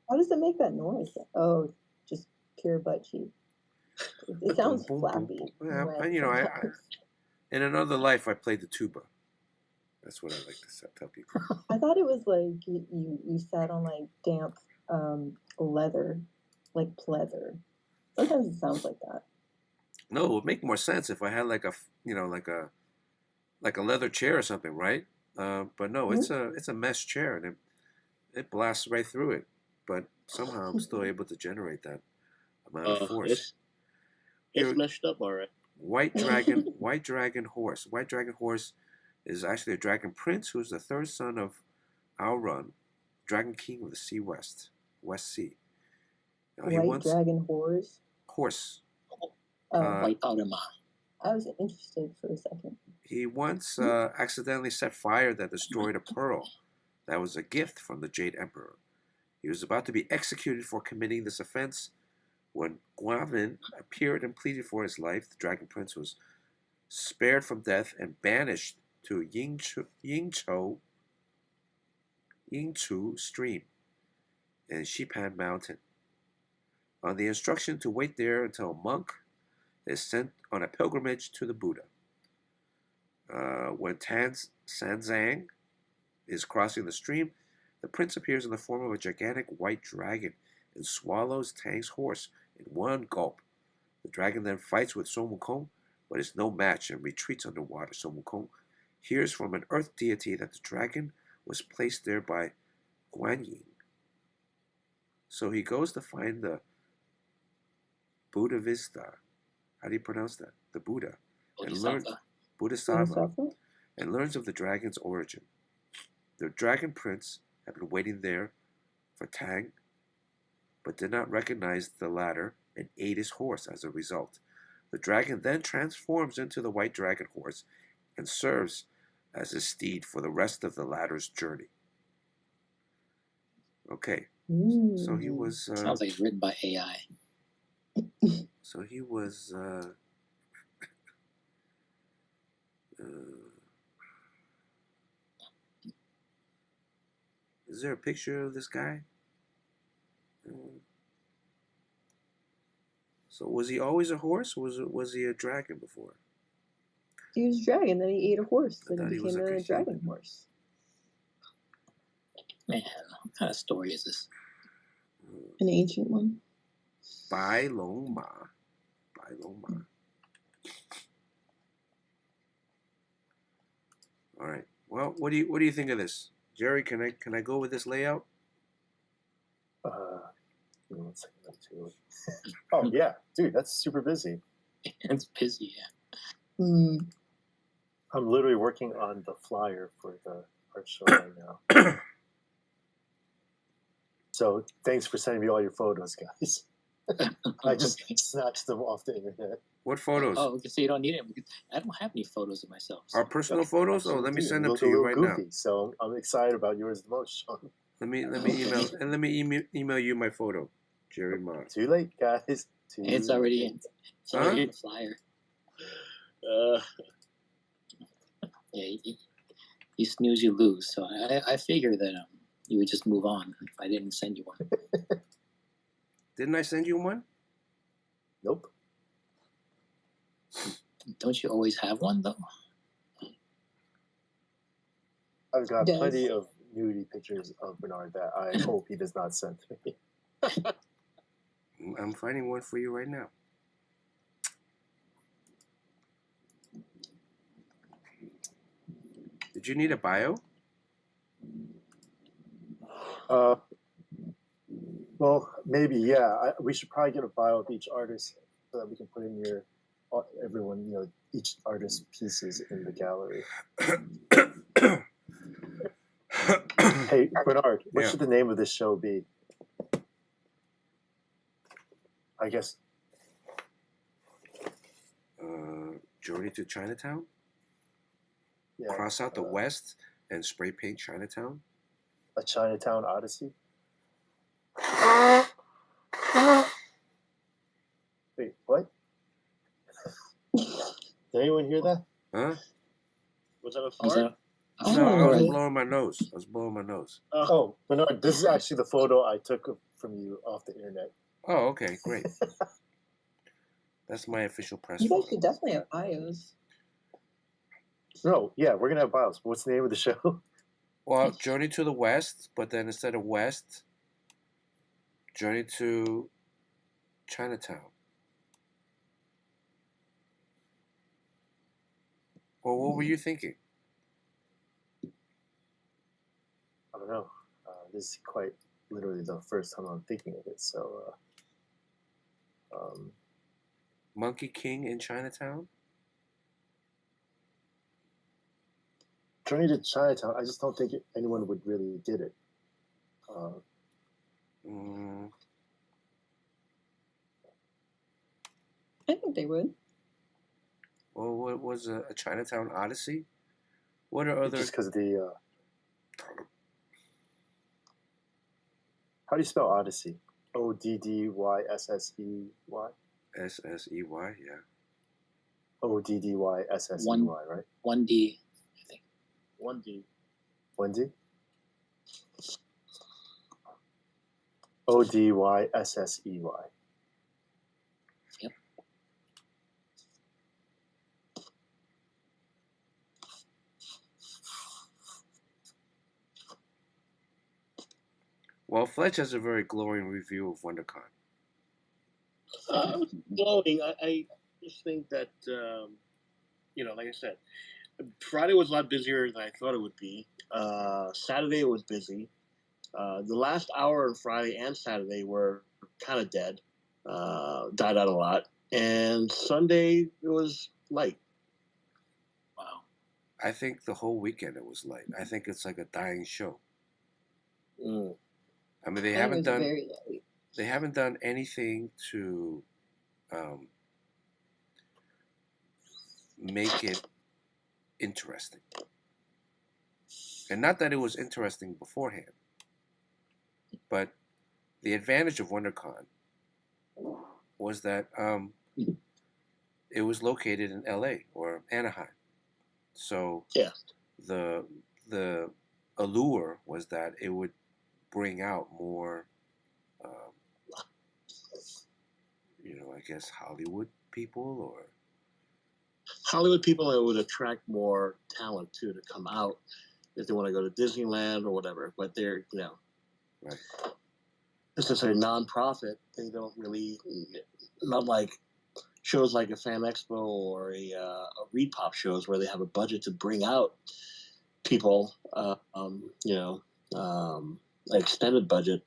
How does it make that noise? Oh, just pure butt cheek. It sounds Boom, boom, boom, flappy. boom. Yeah, in another life, I played the tuba. That's what I like to tell people. I thought it was like you sat on like damp leather, like pleather. Sometimes it sounds like that. No, it would make more sense if I had like a leather chair or something, right? But no, it's a mesh chair, and it blasts right through it. But somehow I'm still able to generate that amount of force. It's meshed up, all right. White dragon horse. White dragon horse is actually a dragon prince who is the third son of Auron, dragon king of the West Sea. White dragon horse. Horse. White powder ma. I was interested for a second. He once accidentally set fire that destroyed a pearl that was a gift from the Jade Emperor. He was about to be executed for committing this offense when Guavin appeared and pleaded for his life. The dragon prince was spared from death and banished to Yingchu stream in Xipan Mountain. On the instruction to wait there until a monk is sent on a pilgrimage to the Buddha. When Sanzang is crossing the stream, the prince appears in the form of a gigantic white dragon and swallows Tang's horse in one gulp. The dragon then fights with Sun Wukong, but is no match and retreats underwater. Sun Wukong hears from an earth deity that the dragon was placed there by Guan Yin. So he goes to find the Buddha Vista. How do you pronounce that? The Buddha. And learns Bodhisattva, and learns of the dragon's origin. The dragon prince had been waiting there for Tang, but did not recognize the latter and ate his horse as a result. The dragon then transforms into the white dragon horse and serves as his steed for the rest of the latter's journey. Okay, so he was... Sounds like it's written by AI. So he was... is there a picture of this guy? So was he always a horse, or was he a dragon before? He was a dragon, then he ate a horse, then he thought he became was a a dragon horse. Man, what kind of story is this? An ancient one. Bai Long Ma. Bai Long Ma. All right. Well, what do you think of this, Jerry? Can I go with this layout? Give me 1 second. Oh yeah, dude, that's super busy. It's busy, yeah. I'm literally working on the flyer for the art show right now. So thanks for sending me all your photos, guys. I just snatched them off the internet. What photos? Oh, so you don't need it. I don't have any photos of myself. So. Our personal photos? Oh, let me send them to you right goofy, now. So I'm excited about yours the most, Sean. Let me email you my photo, Jerry Ma. Too late, guys. It's already in. It's already in the flyer. Yeah, you snooze, you lose. So I figure that you would just move on if I didn't send you one. Didn't I send you one? Nope. Don't you always have one though? I've got plenty of nudie pictures of Bernard that I hope he does not send to me. I'm finding one for you right now. Did you need a bio? Well, maybe, yeah. We should probably get a bio of each artist so that we can put in everyone, each artist's pieces in the gallery. Hey, Bernard, what should the name of this show be? I guess. Journey to Chinatown? Yeah, Cross out the West and spray paint Chinatown? A Chinatown Odyssey? Wait, what? Did anyone hear that? Huh? Was that a fart? No, I was blowing my nose. Oh, Bernard, this is actually the photo I took from you off the internet. Oh, okay, great. That's my official press. You guys should definitely have bios. No, yeah, we're gonna have bios. But what's the name of the show? Well, Journey to the West, but then instead of West, Journey to Chinatown. Well, what were you thinking? I don't know. This is quite literally the first time I'm thinking of it. So, Monkey King in Chinatown? Journey to Chinatown, I just don't think anyone would really get it. I think they would. Well, what was a Chinatown Odyssey? What are other... Just because of the... How do you spell Odyssey? O-D-D-Y-S-S-E-Y? S-S-E-Y, yeah. O-D-D-Y-S-S-E-Y, right? 1D, I think. 1D. 1D? O-D-Y-S-S-E-Y. Yep. Well, Fletch has a very glowing review of WonderCon. Glowing. I just think that, like I said, Friday was a lot busier than I thought it would be. Saturday was busy. The last hour on Friday and Saturday were kind of dead, died out a lot. And Sunday it was light. Wow. I think the whole weekend it was light. I think it's like a dying show. Mm. I mean, they I think it haven't was done very light. they haven't done anything to make it interesting. And not that it was interesting beforehand, but the advantage of WonderCon was that it was located in LA or Anaheim. So Yeah. the allure was that it would bring out more, I guess Hollywood people or Hollywood people, it would attract more talent too to come out if they want to go to Disneyland or whatever. But they're, right. This is a non-profit. They don't really, not like shows like a Fan Expo or a Reed Pop shows where they have a budget to bring out people, extended budget.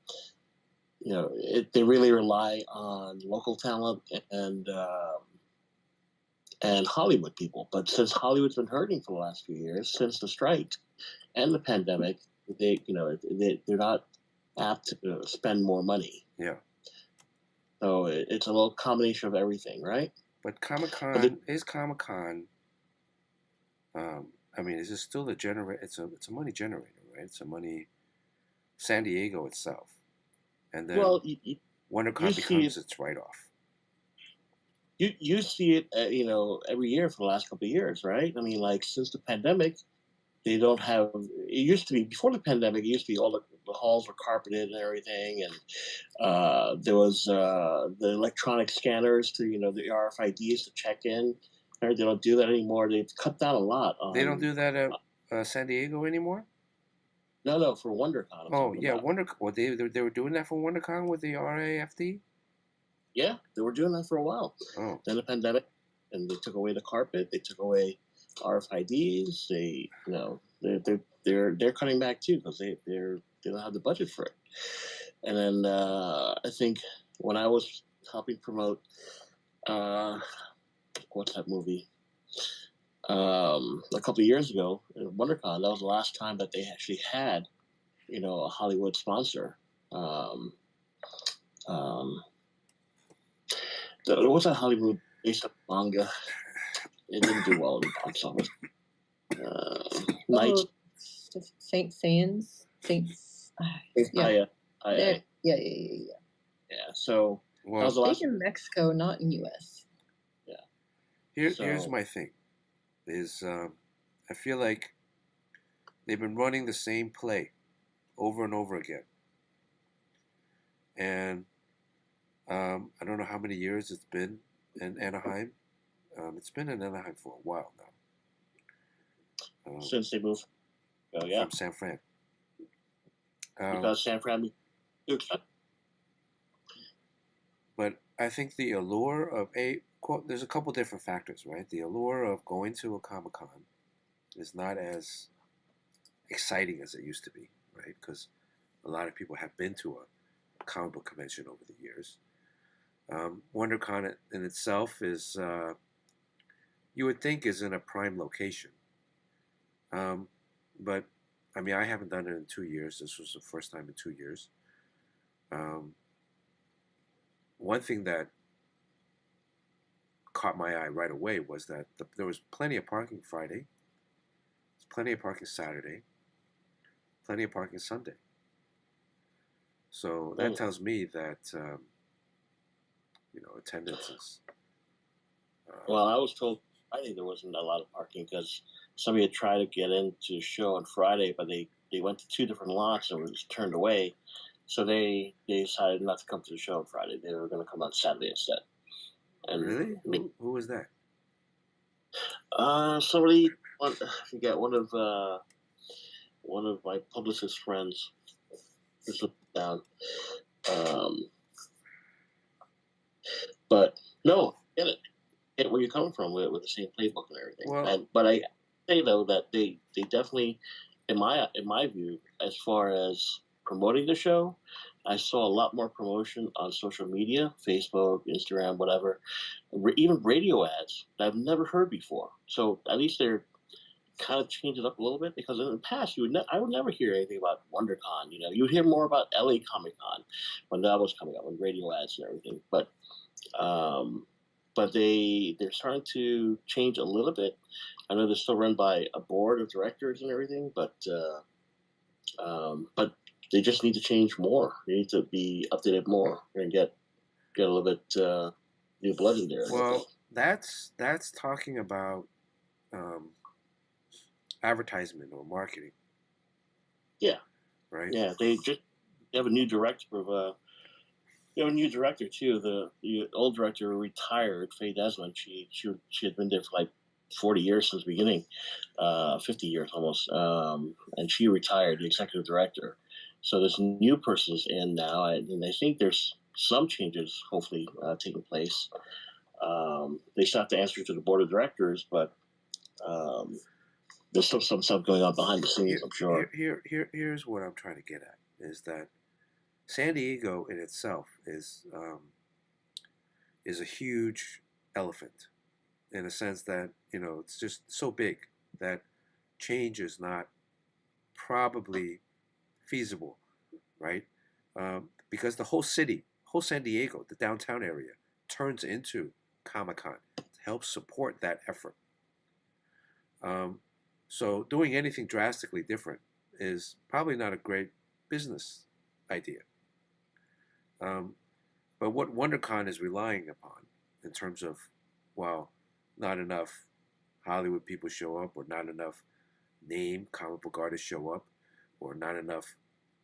They really rely on local talent and Hollywood people. But since Hollywood's been hurting for the last few years, since the strike and the pandemic, they're not apt to spend more money. Yeah. So it's a little combination of everything, right? But Comic-Con is Comic-Con. Is it still it's a money generator, right? It's a money. San Diego itself, and then WonderCon becomes its write-off. You see it, every year for the last couple of years, right? I mean, like since the pandemic, they don't have. It used to be before the pandemic. It used to be all the halls were carpeted and everything, and there was the electronic scanners to the RFIDs to check in. They don't do that anymore. They've cut down a lot. They don't do that at San Diego anymore. No, for WonderCon. Oh yeah, WonderCon. Well, they were doing that for WonderCon with the RAFD. Yeah, they were doing that for a while. Oh. Then the pandemic, and they took away the carpet. They took away RFIDs. They, they're cutting back too because they don't have the budget for it. And then I think when I was helping promote, what's that movie? A couple of years ago at WonderCon, that was the last time that they actually had, a Hollywood sponsor. What's that Hollywood based on manga? It didn't do well in the box office. Knights. Saint Saiyans. Saints. Yeah. Yeah. So that was the last in Mexico, not in U.S. Yeah. Here's my thing. Is I feel like they've been running the same play over and over again. And I don't know how many years it's been in Anaheim. It's been in Anaheim for a while now. Since they moved. Oh, yeah. From San Fran. Because San Fran. But I think the allure of there's a couple different factors, right? The allure of going to a Comic-Con is not as exciting as it used to be, right? Because a lot of people have been to a comic book convention over the years. WonderCon in itself is, you would think, is in a prime location. But, I haven't done it in 2 years. This was the first time in 2 years. One thing that caught my eye right away was that there was plenty of parking Friday, plenty of parking Saturday, plenty of parking Sunday. So that tells me that attendance is. Well, I was told Friday there wasn't a lot of parking because somebody had tried to get into the show on Friday, but they went to 2 different lots and were just turned away. So they decided not to come to the show on Friday. They were going to come on Saturday instead. And really? Who was that? Somebody. I forget. One of my publicist friends. Just looked down. But no, get it. Get where you're coming from with the same playbook and everything. Well, but say though that they definitely, in my view, as far as promoting the show, I saw a lot more promotion on social media, Facebook, Instagram, whatever, even radio ads that I've never heard before. So at least they're kind of changed it up a little bit, because in the past I would never hear anything about WonderCon. You know, you would hear more about LA Comic Con when that was coming up, with radio ads and everything. Um, but they're starting to change a little bit. I know they're still run by a board of directors and everything, but they just need to change more. They need to be updated more and get a little bit new blood in there. Well, that's talking about advertisement or marketing. Yeah. Right. Yeah, they have a new director of they have a new director too. The old director retired, Faye Desmond. She had been there for like 40 years since the beginning, 50 years almost, and she retired, the executive director. So this new person's in now, and I think there's some changes hopefully taking place. They still have to answer to the board of directors, but there's still some stuff going on behind the scenes, I'm sure. Here's what I'm trying to get at, is that San Diego in itself is a huge elephant, in a sense that, you know, it's just so big that change is not probably feasible, right? Because the whole city, whole San Diego, the downtown area, turns into Comic-Con to help support that effort. So doing anything drastically different is probably not a great business idea. But what WonderCon is relying upon, in terms of, well, not enough Hollywood people show up, or not enough name comic book artists show up, or not enough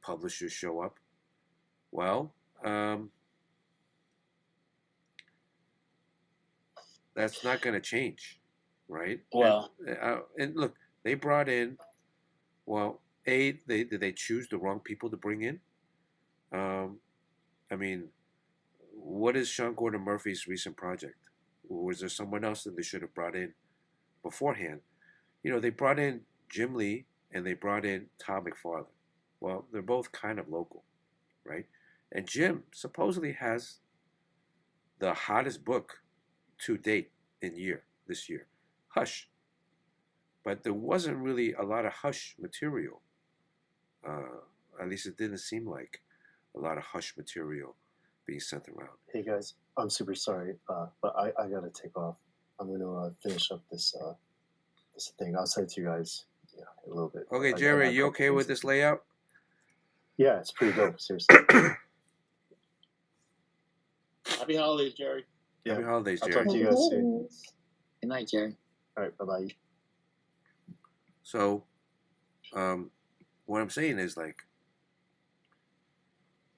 publishers show up, well, that's not going to change, right? Well, and look, they brought in, well, did they choose the wrong people to bring in? I mean, what is Sean Gordon Murphy's recent project? Was there someone else that they should have brought in beforehand? You know, they brought in Jim Lee and they brought in Todd McFarlane. Well, they're both kind of local, right? And Jim supposedly has the hottest book to date this year, Hush. But there wasn't really a lot of Hush material. At least it didn't seem like a lot of Hush material being sent around. Hey guys, I'm super sorry, but I gotta take off. I'm gonna finish up this thing. I'll send it to you guys in a little bit. Okay, Jerry, are you okay with this layout? Yeah, it's pretty dope. Seriously. Happy holidays, Jerry. Yeah. Happy holidays, I'll Jerry. talk to you guys soon. Good night, Jerry. All right, bye bye. So, what I'm saying is, like,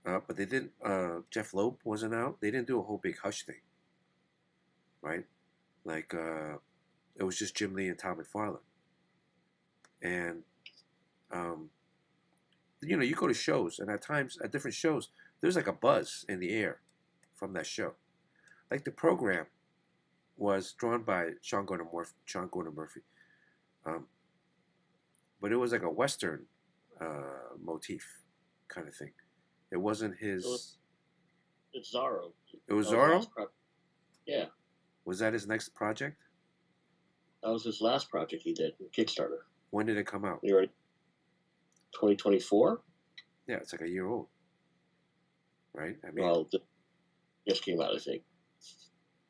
but they didn't. Jeff Loeb wasn't out. They didn't do a whole big Hush thing, right? Like, it was just Jim Lee and Todd McFarlane. And, you know, you go to shows, and at times, at different shows, there's like a buzz in the air from that show. Like, the program was drawn by Sean Gordon Murphy. But it was like a Western motif kind of thing. It wasn't his. It's Zorro. It was Zorro? Yeah. Was that his next project? That was his last project he did, Kickstarter. When did it come out? You ready? 2024? Yeah, it's like a year old. Right? I mean, Well, just came out, I think.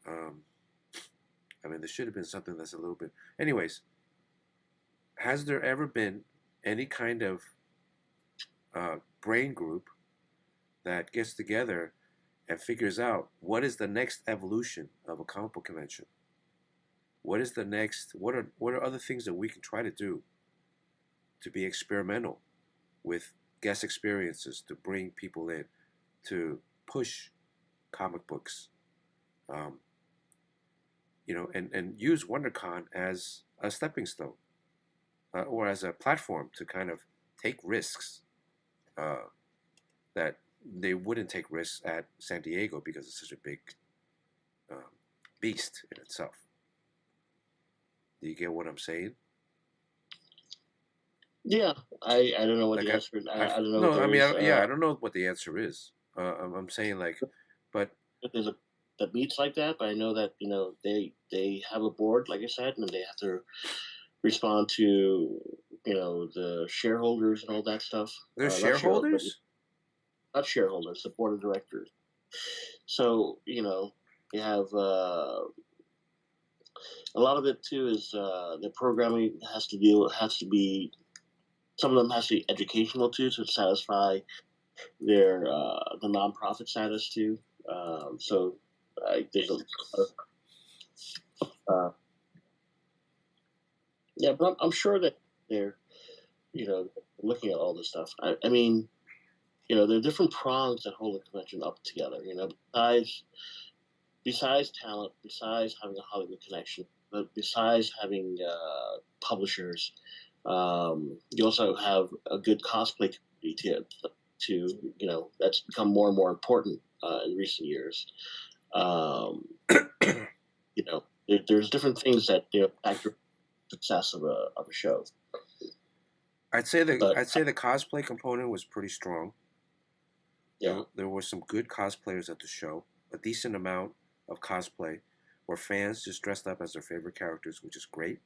I mean, there should have been something that's a little bit. Anyways, has there ever been any kind of brain group that gets together and figures out what is the next evolution of a comic book convention? What is the next? What are other things that we can try to do to be experimental with guest experiences, to bring people in, to push comic books, you know, and use WonderCon as a stepping stone, or as a platform to kind of take risks that they wouldn't take risks at San Diego because it's such a big beast in itself. Do you get what I'm saying? Yeah, I don't know what Like the answer. I don't know if no, I there mean, is. I don't know what the answer is. I'm saying like, but If there's a that meets like that, but I know that they have a board, like I said, and they have to respond to the shareholders and all that stuff. there's Not shareholders, but shareholders. not shareholders, the board of directors. So you have a lot of it too is the programming has to be some of them has to be educational too to satisfy their the nonprofit status too. So there's uh, yeah, but I'm sure that they're looking at all this stuff. I mean, there are different prongs that hold the convention up together. Besides talent, besides having a Hollywood connection, but besides having publishers, you also have a good cosplay community that's become more and more important in recent years. Um, there's different things that factor success of a show. I'd say But the cosplay component was pretty strong. yeah, There were some good cosplayers at the show. A decent amount of cosplay where fans just dressed up as their favorite characters, which is great.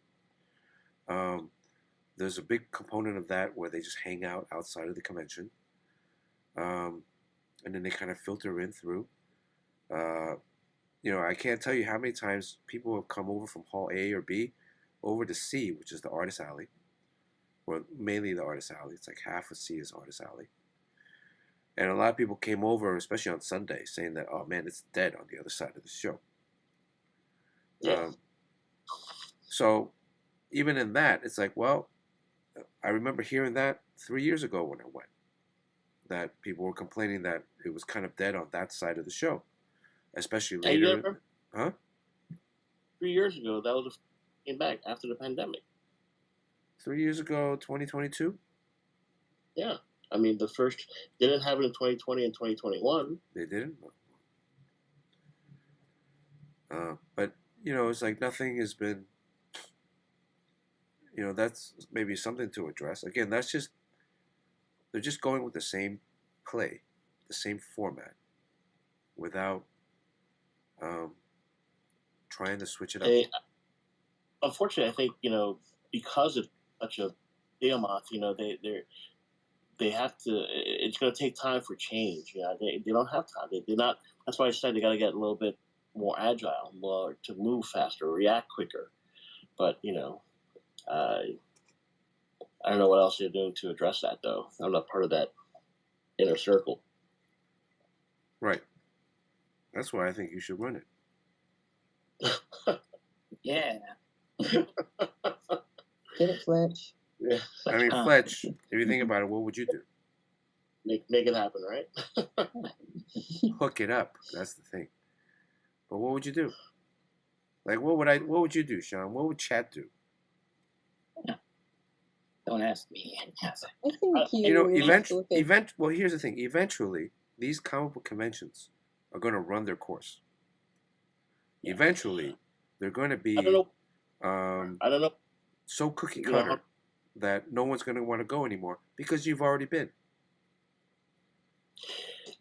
There's a big component of that where they just hang out outside of the convention. And then they kind of filter in through. I can't tell you how many times people have come over from Hall A or B over to C, which is the Artist Alley. Well, mainly the Artist Alley. It's like half of C is Artist Alley. And a lot of people came over, especially on Sunday, saying that, oh man, it's dead on the other side of the show. yeah. So even in that, it's like, well, I remember hearing that 3 years ago when I went, that people were complaining that it was kind of dead on that side of the show, especially Hey, you later. ever, Huh? 3 years ago, that was came back after the pandemic. 3 years ago, 2022? Yeah, I mean the first they didn't have it in 2020 and 2021. They didn't? But, it's like nothing has been, that's maybe something to address. Again, they're just going with the same play, the same format, without trying to switch it up. Unfortunately, I think because it's such a behemoth, they have to. It's going to take time for change. They don't have time. They're not. That's why I said they got to get a little bit more agile, more to move faster, react quicker. But I don't know what else they're doing to address that, though. I'm not part of that inner circle. Right. That's why I think you should run it. Yeah. Get it, Fletch. Yeah. I mean, Fletch, if you think about it, what would you do? Make it happen, right? Hook it up. That's the thing. But what would you do? Like, what would you do, Sean? What would Chad do? Don't ask me. I think well, here's the thing. Eventually, these comic book conventions are going to run their course. Eventually, they're going to be I don't know. So cookie cutter that no one's going to want to go anymore because you've already been.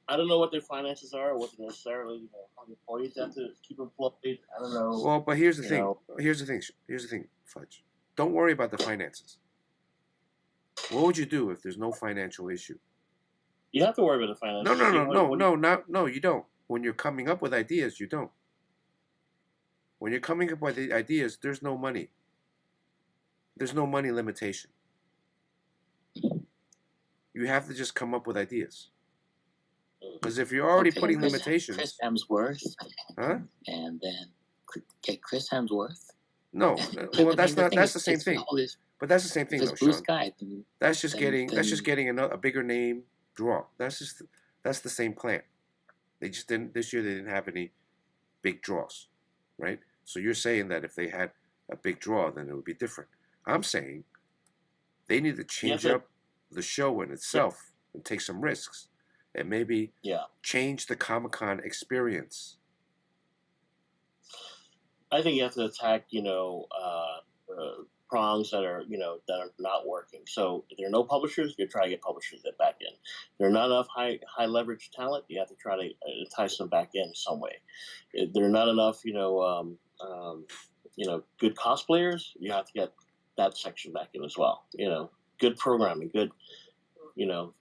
I don't know what their finances are, or what necessarily how the employees have to keep employed. I don't know. Well, but here's the thing. Here's the thing, Fudge. Don't worry about the finances. What would you do if there's no financial issue? You have to worry about the finances. No, you don't. When you're coming up with ideas, you don't. When you're coming up with the ideas, there's no money. There's no money limitation. You have to just come up with ideas. Because if you're already putting limitations, Chris Hemsworth, huh? And then get Chris Hemsworth. No, well, that's the same thing. But that's the same thing, though, Blue Sean. Sky, That's just getting a bigger name draw. That's the same plan. They just didn't this year. They didn't have any big draws, right? So you're saying that if they had a big draw, then it would be different. I'm saying they need to change up the show in itself and take some risks, and maybe change the Comic-Con experience. I think you have to attack, prongs that are that are not working. So if there are no publishers, you try to get publishers that back in. There are not enough high leverage talent. You have to try to entice them back in some way. If there are not enough good cosplayers. You have to get that section back in as well. Good programming, good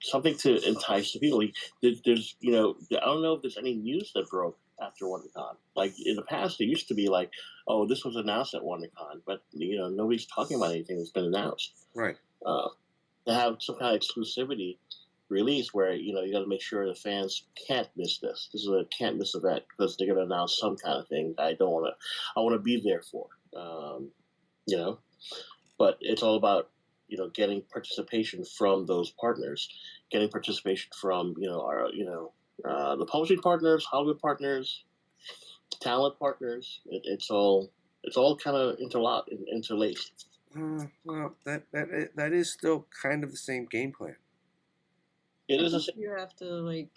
something to entice the people. There's I don't know if there's any news that broke after WonderCon. Like in the past, it used to be like, oh, this was announced at WonderCon, but nobody's talking about anything that's been announced. Right. To have some kind of exclusivity release where you got to make sure the fans can't miss this. This is a can't miss event because they're going to announce some kind of thing I don't want to. I want to be there for. But it's all about getting participation from those partners, getting participation from our the publishing partners, Hollywood partners, talent partners. It's all kind of interlaced. Well, that is still kind of the same game plan. It is. You have to like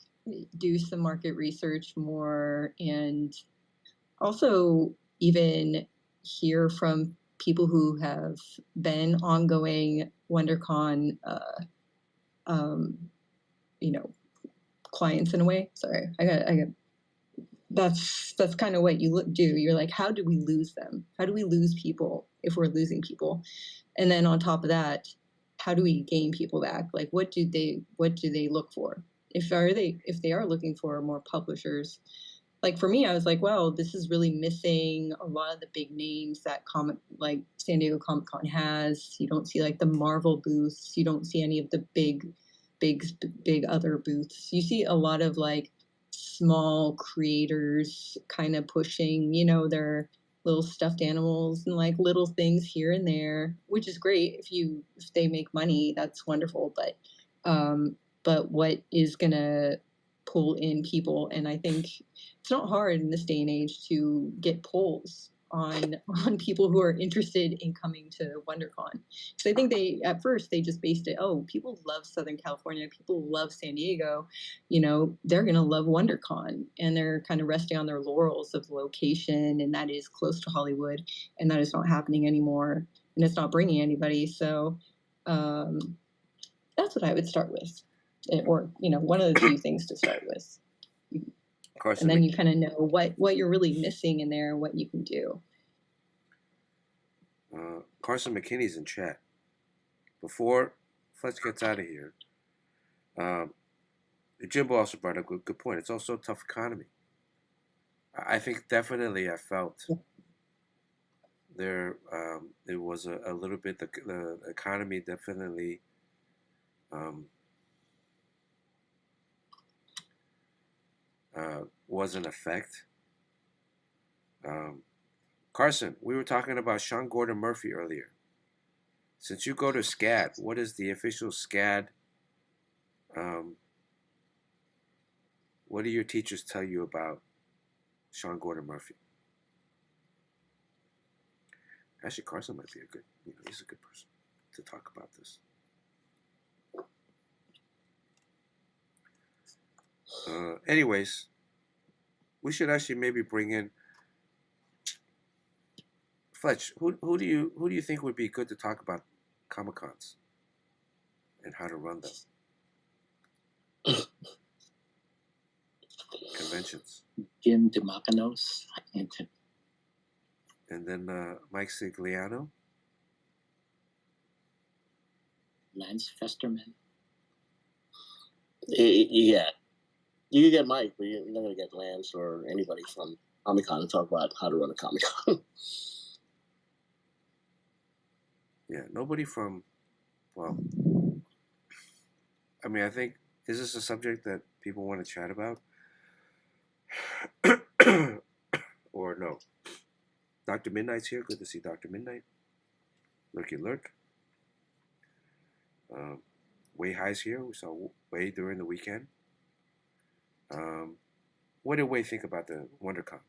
do some market research more, and also even hear from people who have been ongoing WonderCon, clients in a way. Sorry, I got. That's kind of what you do. You're like, how do we lose them? How do we lose people if we're losing people? And then on top of that, how do we gain people back? Like, what do they look for? If they are looking for more publishers, like for me, I was like, wow, this is really missing a lot of the big names that like San Diego Comic-Con has. You don't see like the Marvel booths. You don't see any of the big other booths. You see a lot of like small creators kind of pushing, their little stuffed animals and like little things here and there, which is great. If they make money, that's wonderful. But what is gonna pull in people? And I think it's not hard in this day and age to get polls on people who are interested in coming to WonderCon. So I think at first they just based it, oh, people love Southern California, people love San Diego, they're gonna love WonderCon, and they're kind of resting on their laurels of the location, and that is close to Hollywood, and that is not happening anymore, and it's not bringing anybody. So that's what I would start with, or one of the few things to start with. Carson, and then you kind of know what you're really missing in there, what you can do. Carson McKinney's in chat. Before Fletch gets out of here, Jimbo also brought up a good point. It's also a tough economy. I think definitely I felt there was a little bit, the economy definitely was an effect. Carson, we were talking about Sean Gordon Murphy earlier. Since you go to SCAD, what is the official SCAD? What do your teachers tell you about Sean Gordon Murphy? Actually, Carson might be he's a good person to talk about this. Anyways, we should actually maybe bring in Fletch. Who do you think would be good to talk about Comic-Cons and how to run them? Conventions. Jim DeMacanos. And then Mike Sigliano. Lance Festerman. Yeah. You can get Mike, but you're not going to get Lance or anybody from Comic-Con to talk about how to run a Comic-Con. Yeah, nobody from, well, I mean, I think, is this a subject that people want to chat about? Or no? Dr. Midnight's here. Good to see Dr. Midnight. Lurky Lurk. Way High's here. We saw Way during the weekend. What did Way think about the WonderCon?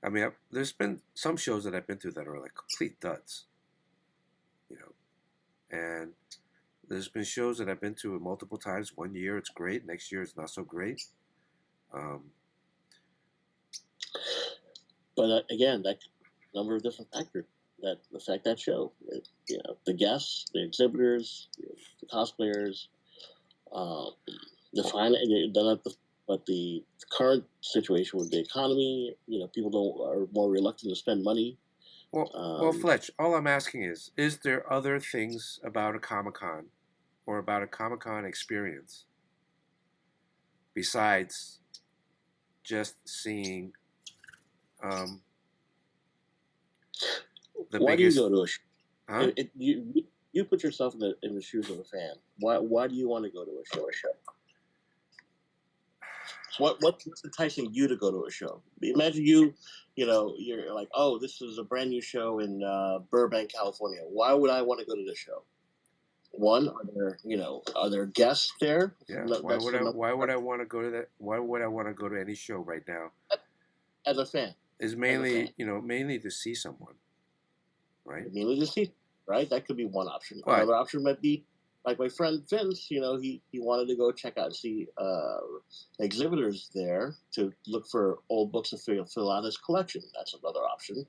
I mean, there's been some shows that I've been to that are like complete duds, and there's been shows that I've been to multiple times. One year it's great, next year it's not so great. But again, number of different factors that affect that show. The guests, the exhibitors, the cosplayers, um, the but the current situation with the economy, people are more reluctant to spend money. Well, Fletch, all I'm asking is there other things about a Comic-Con or about a Comic-Con experience besides just seeing the Why biggest... do you go to a show? Huh? You put yourself in the shoes of a fan. Why do you want to go to a show? What's enticing you to go to a show? Imagine you're like, oh, this is a brand new show in Burbank, California. Why would I want to go to this show? One, are there guests there? Yeah. Why would I want to go to that? Why would I want to go to any show right now? As a fan, is mainly mainly to see someone, right? Mainly to see, right? That could be one option. Right. Another option might be like my friend Vince. He wanted to go check out, see exhibitors there to look for old books to fill out his collection. That's another option.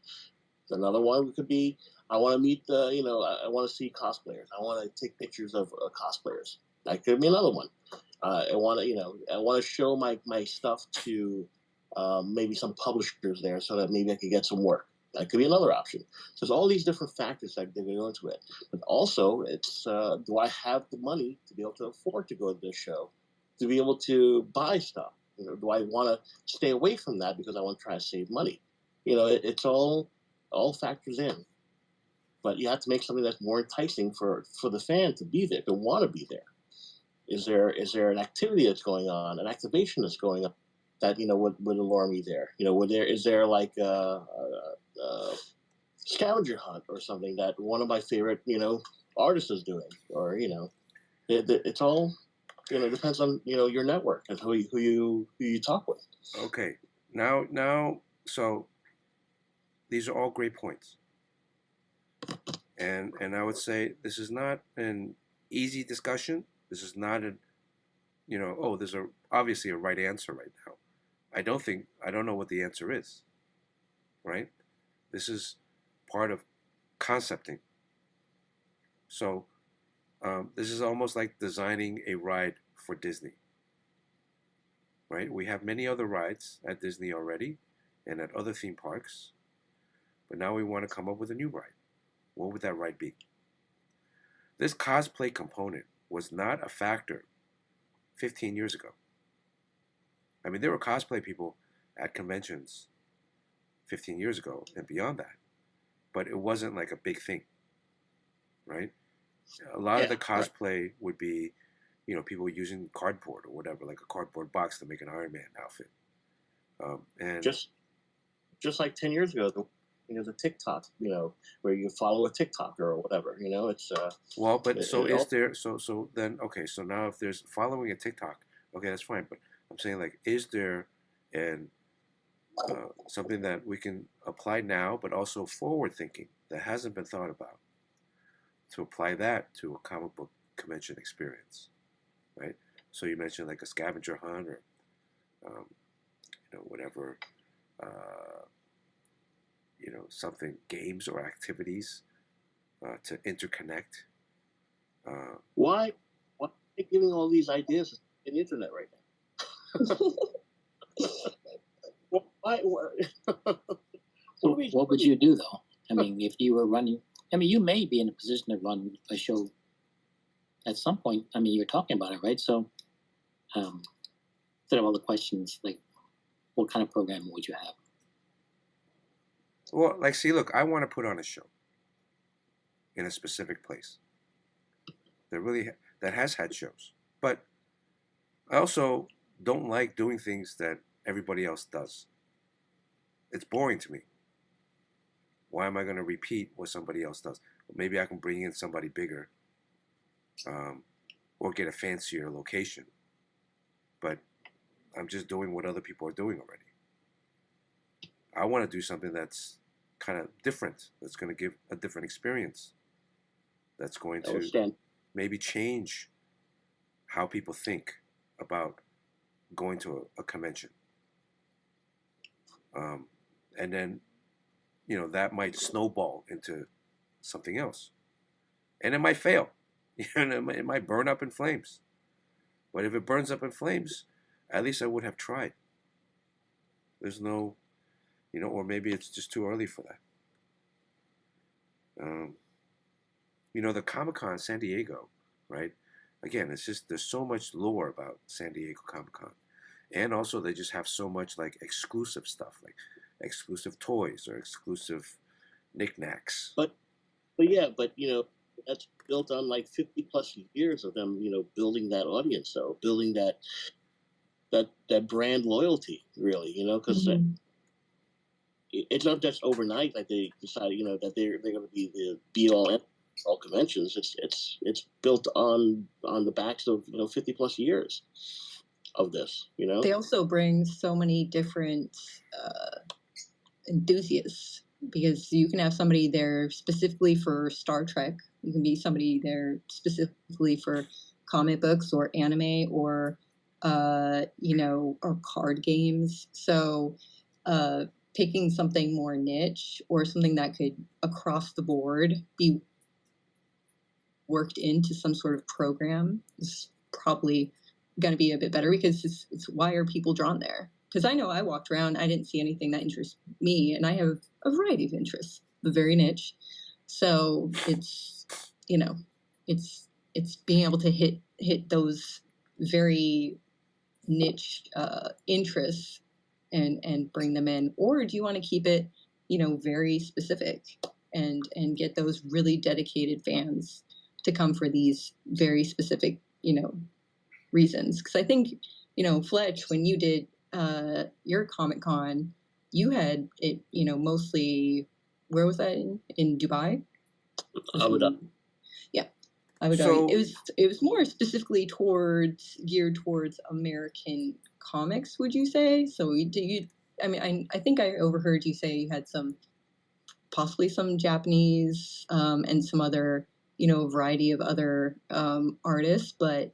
Another one could be, I want to meet I want to see cosplayers. I want to take pictures of cosplayers. That could be another one. I want to show my stuff to maybe some publishers there so that maybe I could get some work. That could be another option. So there's all these different factors that go into it. But also, it's do I have the money to be able to afford to go to this show, to be able to buy stuff? Do I want to stay away from that because I want to try to save money? It's all factors in. But you have to make something that's more enticing for the fan to be there, to want to be there. Is there an activity that's going on, an activation that's going on that would allure me there? Is there like a scavenger hunt or something that one of my favorite artists is doing, or it's all depends on your network and who you talk with. Okay, now so these are all great points, and I would say this is not an easy discussion. This is not there's obviously a right answer right now. I don't know what the answer is, right? This is part of concepting. So this is almost like designing a ride for Disney, right? We have many other rides at Disney already and at other theme parks, but now we want to come up with a new ride. What would that ride be? This cosplay component was not a factor 15 years ago. I mean, there were cosplay people at conventions 15 years ago and beyond that, but it wasn't like a big thing, right? A lot of the cosplay would be, people using cardboard or whatever, like a cardboard box to make an Iron Man outfit. And just like 10 years ago, the TikTok, where you follow a TikToker or whatever, it's well, but so then okay, so now if there's following a TikTok, okay, that's fine, but I'm saying, like, is there something that we can apply now, but also forward thinking that hasn't been thought about, to apply that to a comic book convention experience, right? So you mentioned like a scavenger hunt or whatever, something, games or activities to interconnect. Why are you giving all these ideas in the internet right now? What would you do, though? I mean, if you were running, you may be in a position to run a show at some point. I mean, you're talking about it, right? So, instead of all the questions, like, what kind of program would you have? Well, like, see, look, I want to put on a show in a specific place that has had shows, but I also don't like doing things that everybody else does. It's boring to me. Why am I going to repeat what somebody else does? Maybe I can bring in somebody bigger, or get a fancier location, but I'm just doing what other people are doing already. I want to do something that's kind of different, that's going to give a different experience, that's going to maybe change how people think about going to a convention. And then that might snowball into something else, and it might fail. It might burn up in flames. But if it burns up in flames, at least I would have tried. There's no, or maybe it's just too early for that. The Comic-Con San Diego, right? Again, it's just there's so much lore about San Diego Comic-Con. And also they just have so much like exclusive stuff, like exclusive toys or exclusive knickknacks. But that's built on like 50 plus years of them, building that audience, though, building that brand loyalty, really, because it's not just overnight like they decided, that they're going to be the be all conventions. It's built on the backs of 50 plus years of this. They also bring so many different enthusiasts, because you can have somebody there specifically for Star Trek. You can be somebody there specifically for comic books or anime or or card games. So picking something more niche or something that could across the board be worked into some sort of program is probably going to be a bit better, because it's why are people drawn there? Because I know I walked around, I didn't see anything that interests me, and I have a variety of interests, but very niche. So it's it's being able to hit those very niche interests and bring them in. Or do you want to keep it very specific and get those really dedicated fans to come for these very specific reasons? Because I think Fletch, when you did your Comic-Con, you had it mostly, where was that, in Dubai? Abu Dhabi. Yeah, Abu Dhabi. It was more specifically geared towards American comics, would you say? So I think I overheard you say you had possibly some Japanese and some other variety of other artists, but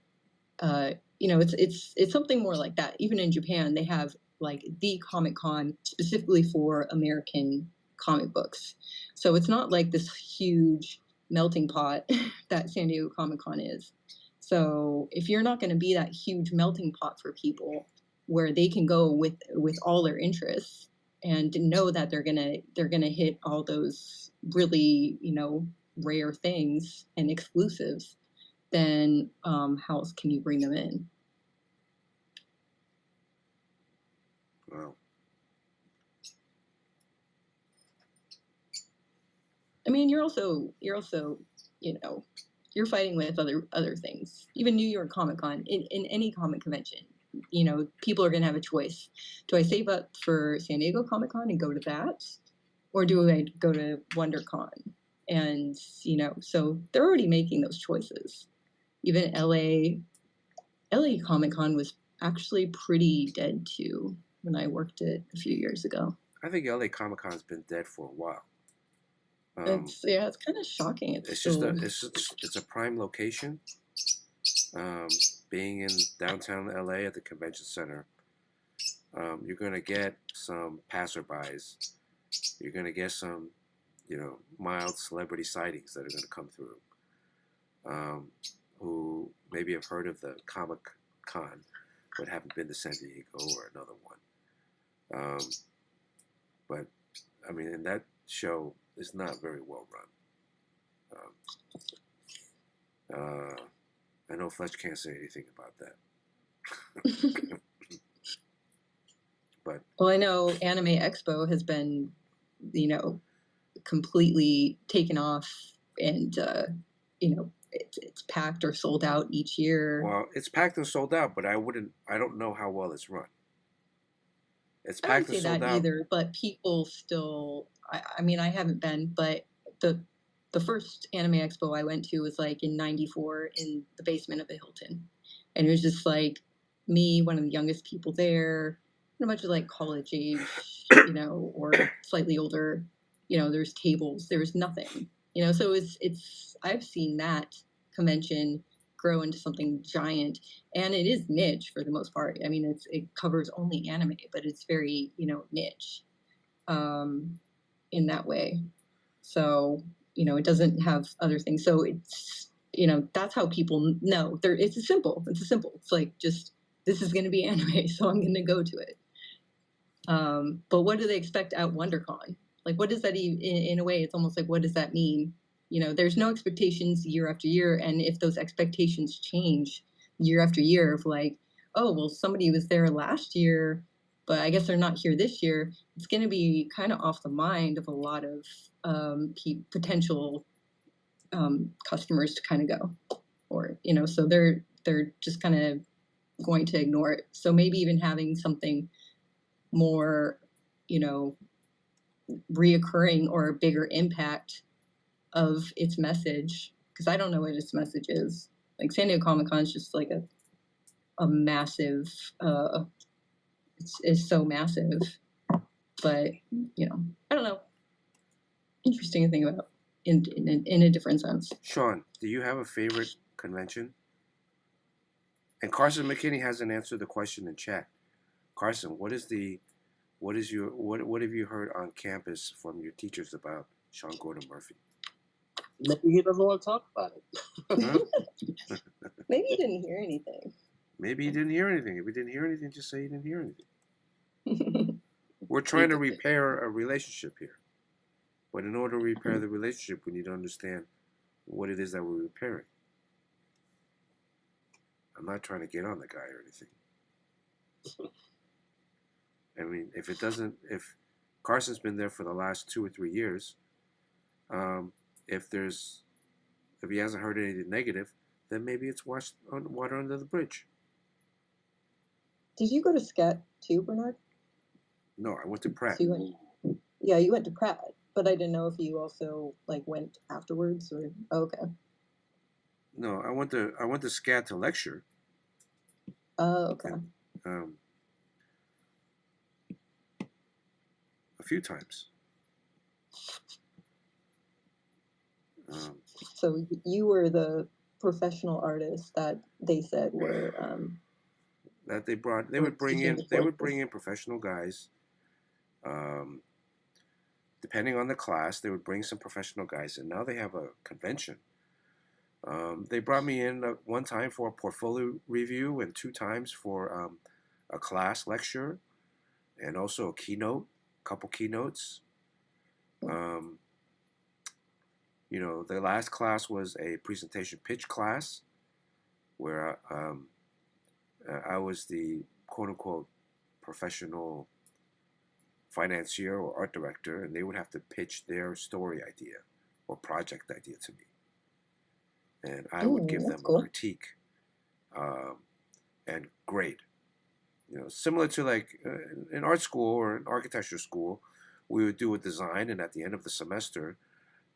it's something more like that. Even in Japan, they have like the Comic-Con specifically for American comic books. So it's not like this huge melting pot that San Diego Comic-Con is. So if you're not going to be that huge melting pot for people where they can go with all their interests and know that they're gonna hit all those really rare things and exclusives, then how else can you bring them in? Wow. I mean, you're also you're fighting with other things. Even New York Comic Con, in any comic convention, people are going to have a choice. Do I save up for San Diego Comic Con and go to that, or do I go to WonderCon? And so they're already making those choices. Even LA Comic Con was actually pretty dead too when I worked it a few years ago. I think LA Comic Con's been dead for a while. It's kind of shocking. It's a prime location. Being in downtown LA at the convention center, you're gonna get some passerbys. You're gonna get some, mild celebrity sightings that are gonna come through, who maybe have heard of the Comic Con, but haven't been to San Diego or another one. But I mean, and that show is not very well run. I know Fletch can't say anything about that. But well, I know Anime Expo has been, completely taken off, and it's packed or sold out each year. Well, it's packed and sold out, but I don't know how well it's run. It's packed and sold out. I wouldn't say that either, but people still. I mean, I haven't been, but the first Anime Expo I went to was like in '94 in the basement of the Hilton, and it was just like me, one of the youngest people there, and a bunch of like college age, or slightly older. There's tables, there was nothing, So it's I've seen that convention grow into something giant, and it is niche for the most part. I mean, it covers only anime, but it's very niche. in that way. So, it doesn't have other things. So it's, that's how people know. It's simple. It's like, just, this is going to be anime, so I'm going to go to it. But what do they expect at WonderCon? Like, what does that even, in a way, it's almost like, what does that mean? There's no expectations year after year. And if those expectations change year after year of like, oh, well, somebody was there last year, but I guess they're not here this year, it's going to be kind of off the mind of a lot of potential customers to kind of go, or, so they're just kind of going to ignore it. So maybe even having something more, reoccurring or a bigger impact of its message, because I don't know what its message is. Like San Diego Comic-Con is just like a massive, it's so massive, but I don't know. Interesting to think about in a different sense. Sean, do you have a favorite convention? And Carson McKinney hasn't answered the question in chat. Carson, what have you heard on campus from your teachers about Sean Gordon Murphy? Maybe he doesn't want to talk about it. Huh? Maybe he didn't hear anything. Maybe he didn't hear anything. If he didn't hear anything, just say he didn't hear anything. We're trying to repair a relationship here. But in order to repair the relationship, we need to understand what it is that we're repairing. I'm not trying to get on the guy or anything. I mean, if Carson's been there for the last 2 or 3 years, if he hasn't heard anything negative, then maybe it's water under the bridge. Did you go to SCAT too, Bernard? No, I went to Pratt. So you went to Pratt, but I didn't know if you also went afterwards or okay. No, I went to SCAT to lecture. Oh, okay. And, a few times. So you were the professional artist that they said were that they would bring in professional guys. Depending on the class, they would bring some professional guys, and now they have a convention. They brought me in one time for a portfolio review and 2 times for a class lecture and also a couple keynotes. The last class was a presentation pitch class where I was the quote-unquote professional financier or art director, and they would have to pitch their story idea or project idea to me. And I would give them a critique and grade. Similar to like in art school or in architecture school, we would do a design, and at the end of the semester,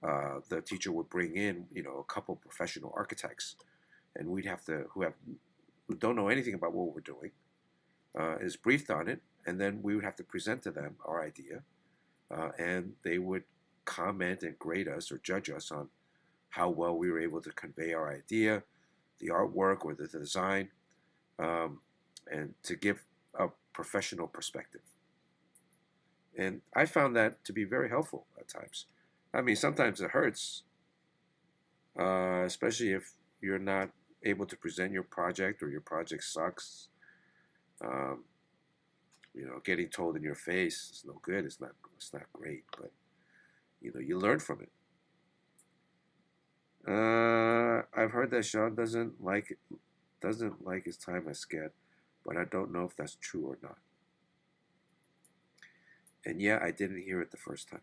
the teacher would bring in, a couple professional architects, and we'd have to, who don't know anything about what we're doing, is briefed on it, and then we would have to present to them our idea, and they would comment and grade us or judge us on how well we were able to convey our idea, the artwork or the design, and to give a professional perspective. And I found that to be very helpful at times. I mean, sometimes it hurts, especially if you're not able to present your project or your project sucks. Getting told in your face is no good. It's not great, but you learn from it. I've heard that Sean doesn't like his time at SCAT, but I don't know if that's true or not. And yeah, I didn't hear it the first time.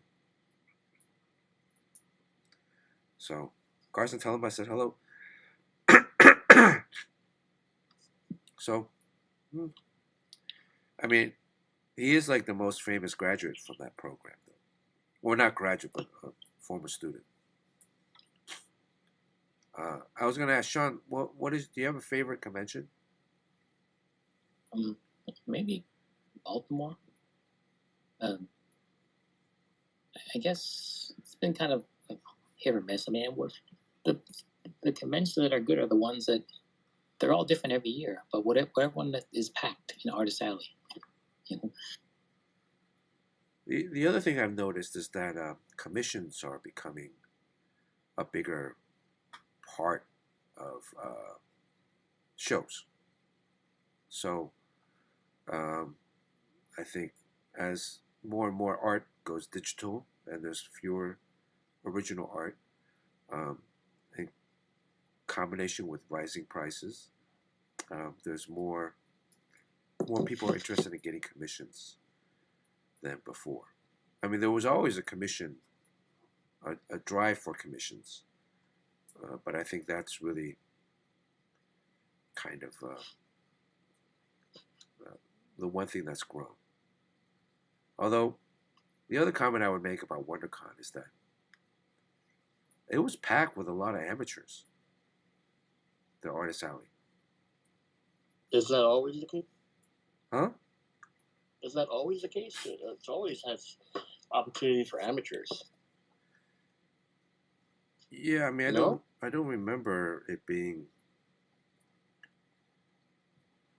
So, Carson, tell him I said hello. So, I mean, he is like the most famous graduate from that program, though. Well, not graduate, but a former student. I was going to ask Sean, do you have a favorite convention? Maybe Baltimore. I guess it's been kind of hit or miss. I mean, the conventions that are good are the ones that they're all different every year, but whatever one that is packed in Artist Alley, The other thing I've noticed is that commissions are becoming a bigger part of shows. So I think as more and more art goes digital and there's fewer original art, in combination with rising prices, there's more people are interested in getting commissions than before. I mean, there was always a commission, a drive for commissions, but I think that's really kind of the one thing that's grown. Although, the other comment I would make about WonderCon is that it was packed with a lot of amateurs. The artist alley. Is that always the case? Huh? Is that always the case? It always has opportunities for amateurs. Yeah, I mean, No? I don't remember it being,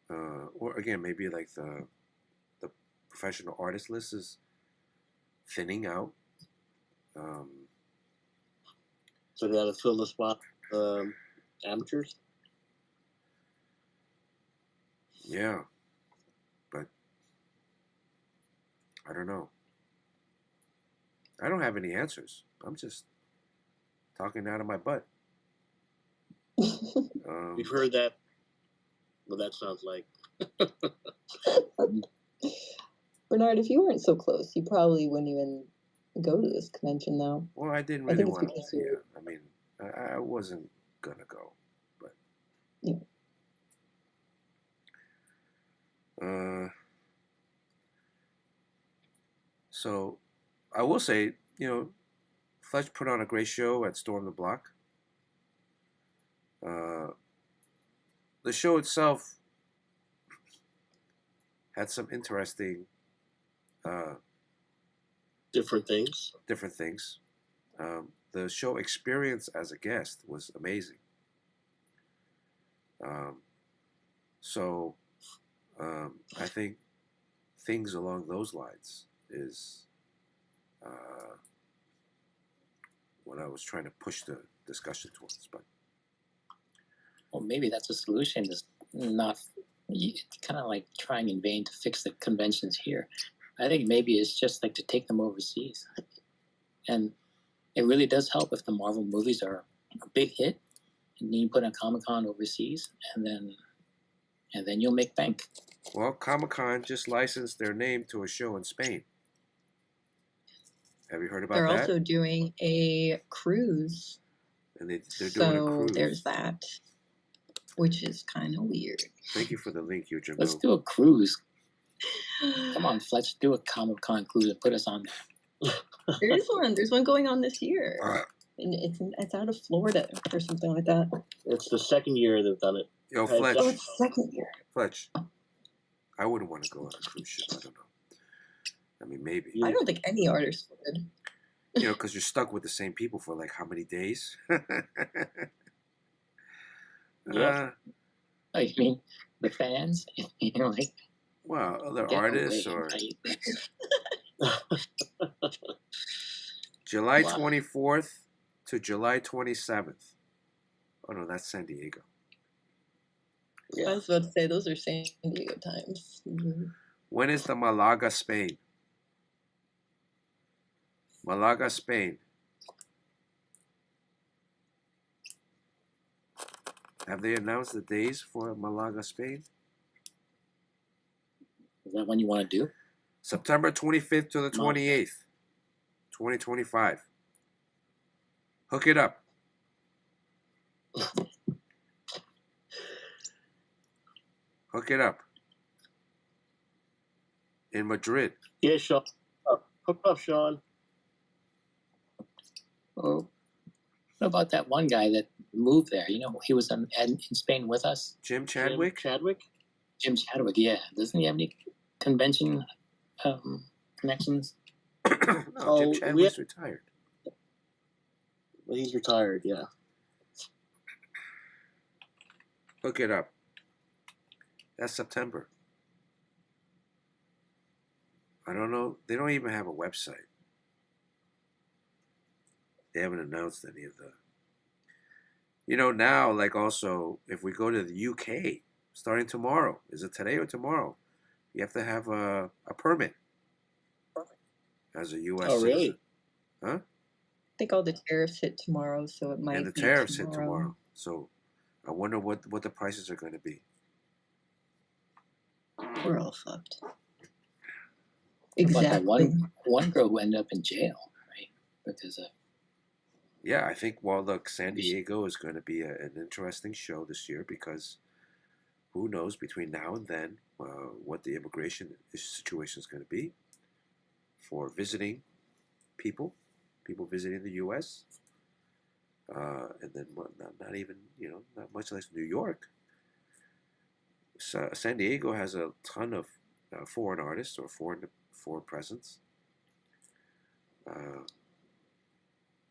or again, maybe like the professional artist list is thinning out. So they had to fill the spot, amateurs. Yeah, but I don't know. I don't have any answers. I'm just talking out of my butt. We've heard that. Well, that sounds like. Bernard, if you weren't so close, you probably wouldn't even go to this convention, though. Well, I didn't I really think it's want to. because Yeah, you're. I mean, I wasn't gonna go, but. Yeah. So, I will say, Fletch put on a great show at Storm the Block. The show itself had some interesting, Different things. different things. The show experience as a guest was amazing. So, I think things along those lines is what I was trying to push the discussion towards. But Well, maybe that's a solution. Is not kind of like trying in vain to fix the conventions here. I think maybe it's just like to take them overseas, and it really does help if the Marvel movies are a big hit, and you put a Comic-Con overseas, and then you'll make bank. well, Comic-Con just licensed their name to a show in Spain. Have you heard about They're that? also doing a cruise. And they're doing a So cruise. there's that, which is kind of weird. Thank you for the link, Eugene. Let's do a cruise. Come on, Fletch, do a Comic-Con cruise and put us on that. There is one. There's one going on this year. And it's out of Florida or something like that. It's the second year they've done it. Yo, Heads Fletch. up. Oh, it's second year. Fletch, I wouldn't want to go on a cruise ship. I don't know. I mean, maybe. I don't think any artist would. Because you're stuck with the same people for like how many days? Yeah. I mean, the fans, like Well, other get artists away, or right? July Wow. 24th to July 27th. Oh no, that's San Diego. I was about to say those are San Diego times. When is the Malaga, Spain? Malaga, Spain. Have they announced the days for Malaga, Spain? Is that one you want to do? September 25th to the 28th, 2025. Hook it up. Hook it up. In Madrid. Yeah, Sean. Hook up, Sean. Oh, what about that one guy that moved there? He was in Spain with us. Jim Chadwick? Jim Chadwick, yeah. Doesn't he have any convention connections? No, Jim Chadwick's retired. Well, he's retired, yeah. Hook it up. That's September. I don't know. They don't even have a website. They haven't announced any of the. Now, like also, if we go to the UK, starting tomorrow, is it today or tomorrow? You have to have a permit as a U.S. Oh, really? citizen. Huh? I think all the tariffs hit tomorrow, so it might And the be tariffs hit tomorrow. tomorrow. So I wonder what the prices are going to be. We're all fucked. But Exactly. that one girl who ended up in jail, right? Because Yeah, I think look, San Diego is going to be an interesting show this year because who knows between now and then what the immigration situation is going to be for visiting people visiting the U.S. And then not even not much like New York. San Diego has a ton of foreign artists or foreign presence.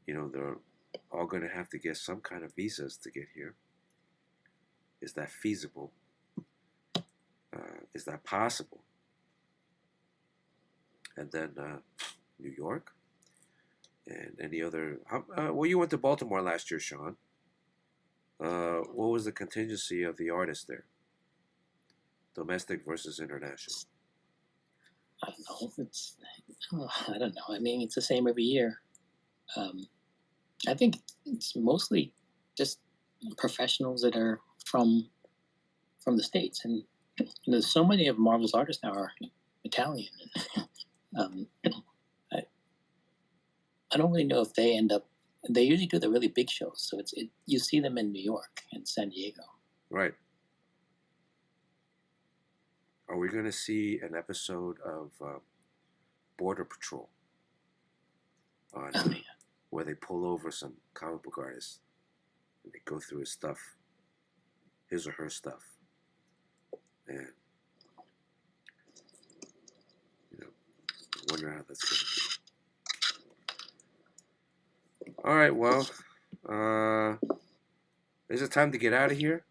They're all going to have to get some kind of visas to get here. Is that feasible? Is that possible? And then New York and any other. Well, you went to Baltimore last year, Sean. What was the contingency of the artists there? Domestic versus international. I don't know. I don't know. I mean, it's the same every year. I think it's mostly just professionals that are from the States, and there's so many of Marvel's artists now are Italian. I don't really know if they end up. They usually do the really big shows, so you see them in New York and San Diego. Right. Are we going to see an episode of Border Patrol on where they pull over some comic book artist and they go through his stuff, his or her stuff, and wonder how that's going to be. All right, well, is it time to get out of here?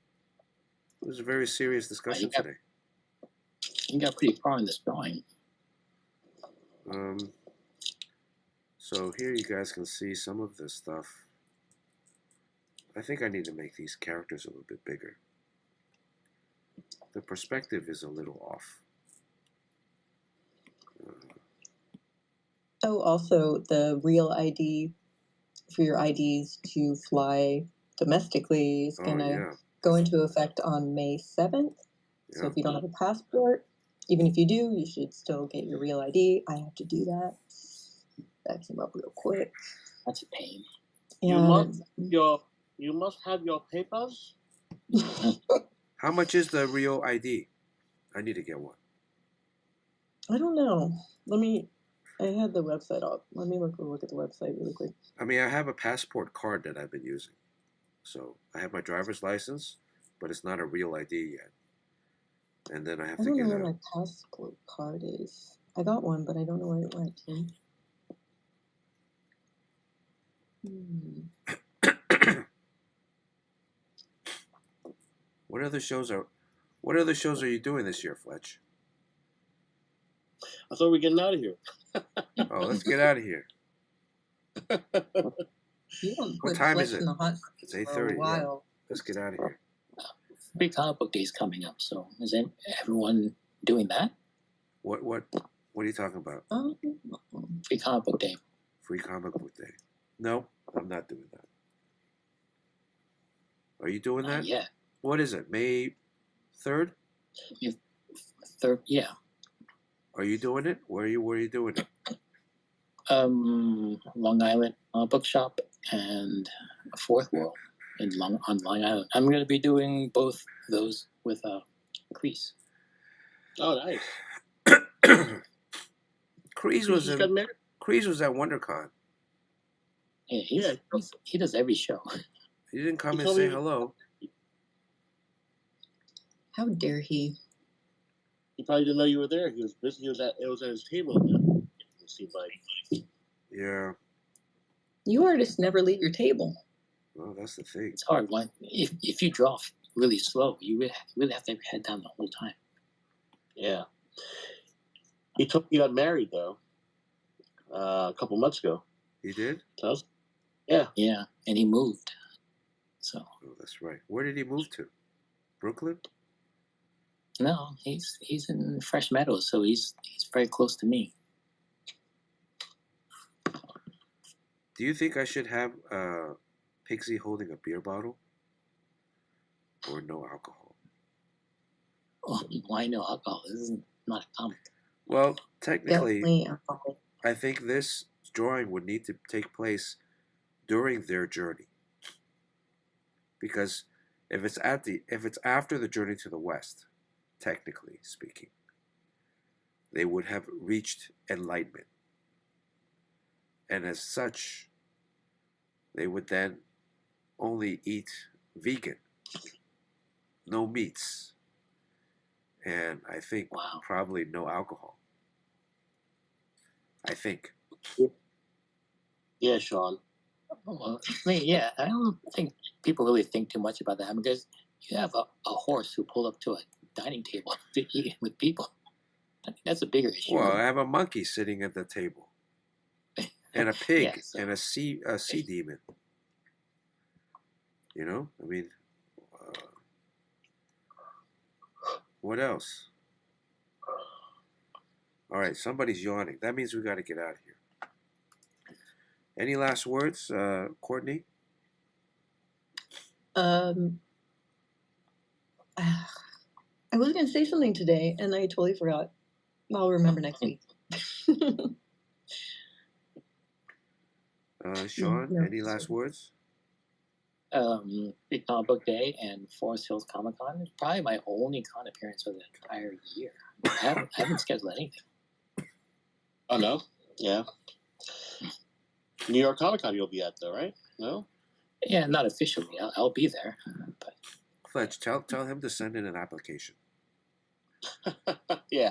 It was a very serious discussion today. You got pretty far in this drawing. So here you guys can see some of this stuff. I think I need to make these characters a little bit bigger. The perspective is a little off. Also, the real ID for your IDs to fly domestically is going to go into effect on May 7th. So if you don't have a passport, even if you do, you should still get your real ID. I have to do that. That came up real quick. That's a pain. You must have your papers. How much is the real ID? I need to get one. I don't know. I had the website up. Let me look at the website really quick. I mean, I have a passport card that I've been using. So I have my driver's license, but it's not a real ID yet. And then I have to get I don't know where my passport card is. I got one, but I don't know where it went to. What other shows are you doing this year, Fletch? I thought we were getting out of here. Oh, let's get out of here. What time is it? It's 8:30. Yeah. Let's get out of here. Big comic book day is coming up, so is everyone doing that? What are you talking about? Free comic book day. Free comic book day. No, I'm not doing that. Are you doing that? Yeah. What is it? May 3rd? 3rd, yeah. Are you doing it? Where are you doing it? Long Island Bookshop and Fourth World on Long Island. I'm going to be doing both those with Kreese. Oh, nice. Kreese was at WonderCon. Yeah, he does every show. He didn't come and say hello. How dare he? He probably didn't know you were there. He was busy. It was at his table. It seemed like. Yeah. You artists never leave your table. Well, that's the thing. It's hard. If you draw really slow, you really have to have your head down the whole time. Yeah. He told me he got married though a couple months ago. He did? Yeah. Yeah, and he moved. So Oh, that's right. Where did he move to? Brooklyn? no, he's in Fresh Meadows, so he's very close to me. Do you think I should have Pixie holding a beer bottle? Or no alcohol? Oh, why no alcohol? This is not a comic. Well, technically, Definitely alcohol. I think this drawing would need to take place during their journey. Because if it's after the journey to the west, technically speaking, they would have reached enlightenment. And as such, they would then only eat vegan, no meats, and I think probably no alcohol. I think. Yeah, Sean. Well, I mean, yeah, I don't think people really think too much about that because you have a horse who pulled up to a dining table to eat with people. I think that's a bigger issue. Well, I have a monkey sitting at the table, and a pig, and a sea demon. You know, I mean, what else? All right, somebody's yawning. That means we got to get out of here. Any last words, Courtney? I was going to say something today, and I totally forgot. I'll remember next week. Sean, No. any last words? Big Comic Book Day and Forest Hills Comic Con is probably my only con appearance for the entire year. I haven't scheduled anything. Oh, no? Yeah. New York Comic Con you'll be at, though, right? No? Yeah, not officially. I'll be there. But Fletch, tell him to send in an application. Yeah.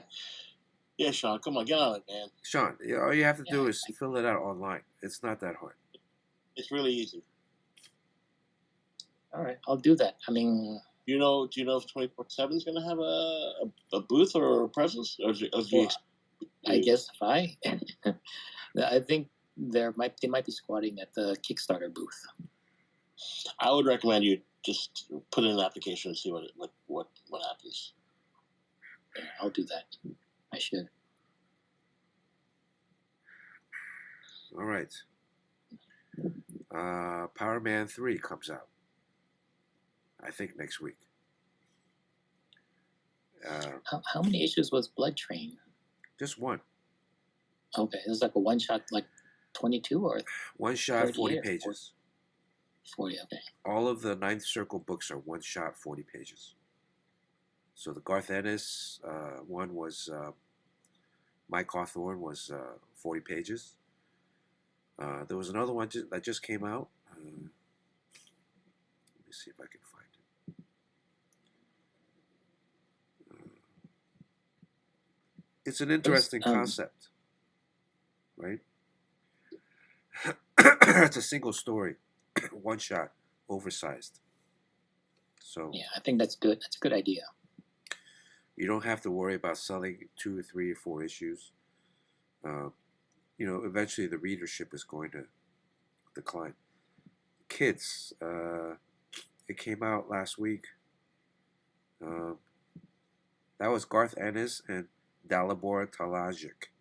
Yeah, Sean, come on, get on it, man. Sean, all you have to do is fill it out online. It's not that hard. It's really easy. all right, I'll do that. I mean, Do you know if 24/7 is going to have a booth or a presence? Or I guess if I think they might be squatting at the Kickstarter booth. I would recommend you just put in an application and see what happens. Yeah, I'll do that. I should. All right. Power Man 3 comes out, I think, next week. How many issues was Blood Train? Just one. Okay, it was like a one shot, like 22 or one shot, 40 pages. 40, okay. All of the Ninth Circle books are one shot, 40 pages. So the Garth Ennis one was Mike Hawthorne was 40 pages. There was another one that just came out. Let me see if I can find it. It's an interesting concept, right? It's a single story, one shot, oversized. So yeah, I think that's good. That's a good idea. You don't have to worry about selling 2 or 3 or 4 issues. Eventually the readership is going to decline. Kids, it came out last week. That was Garth Ennis and Dalibor Talajic.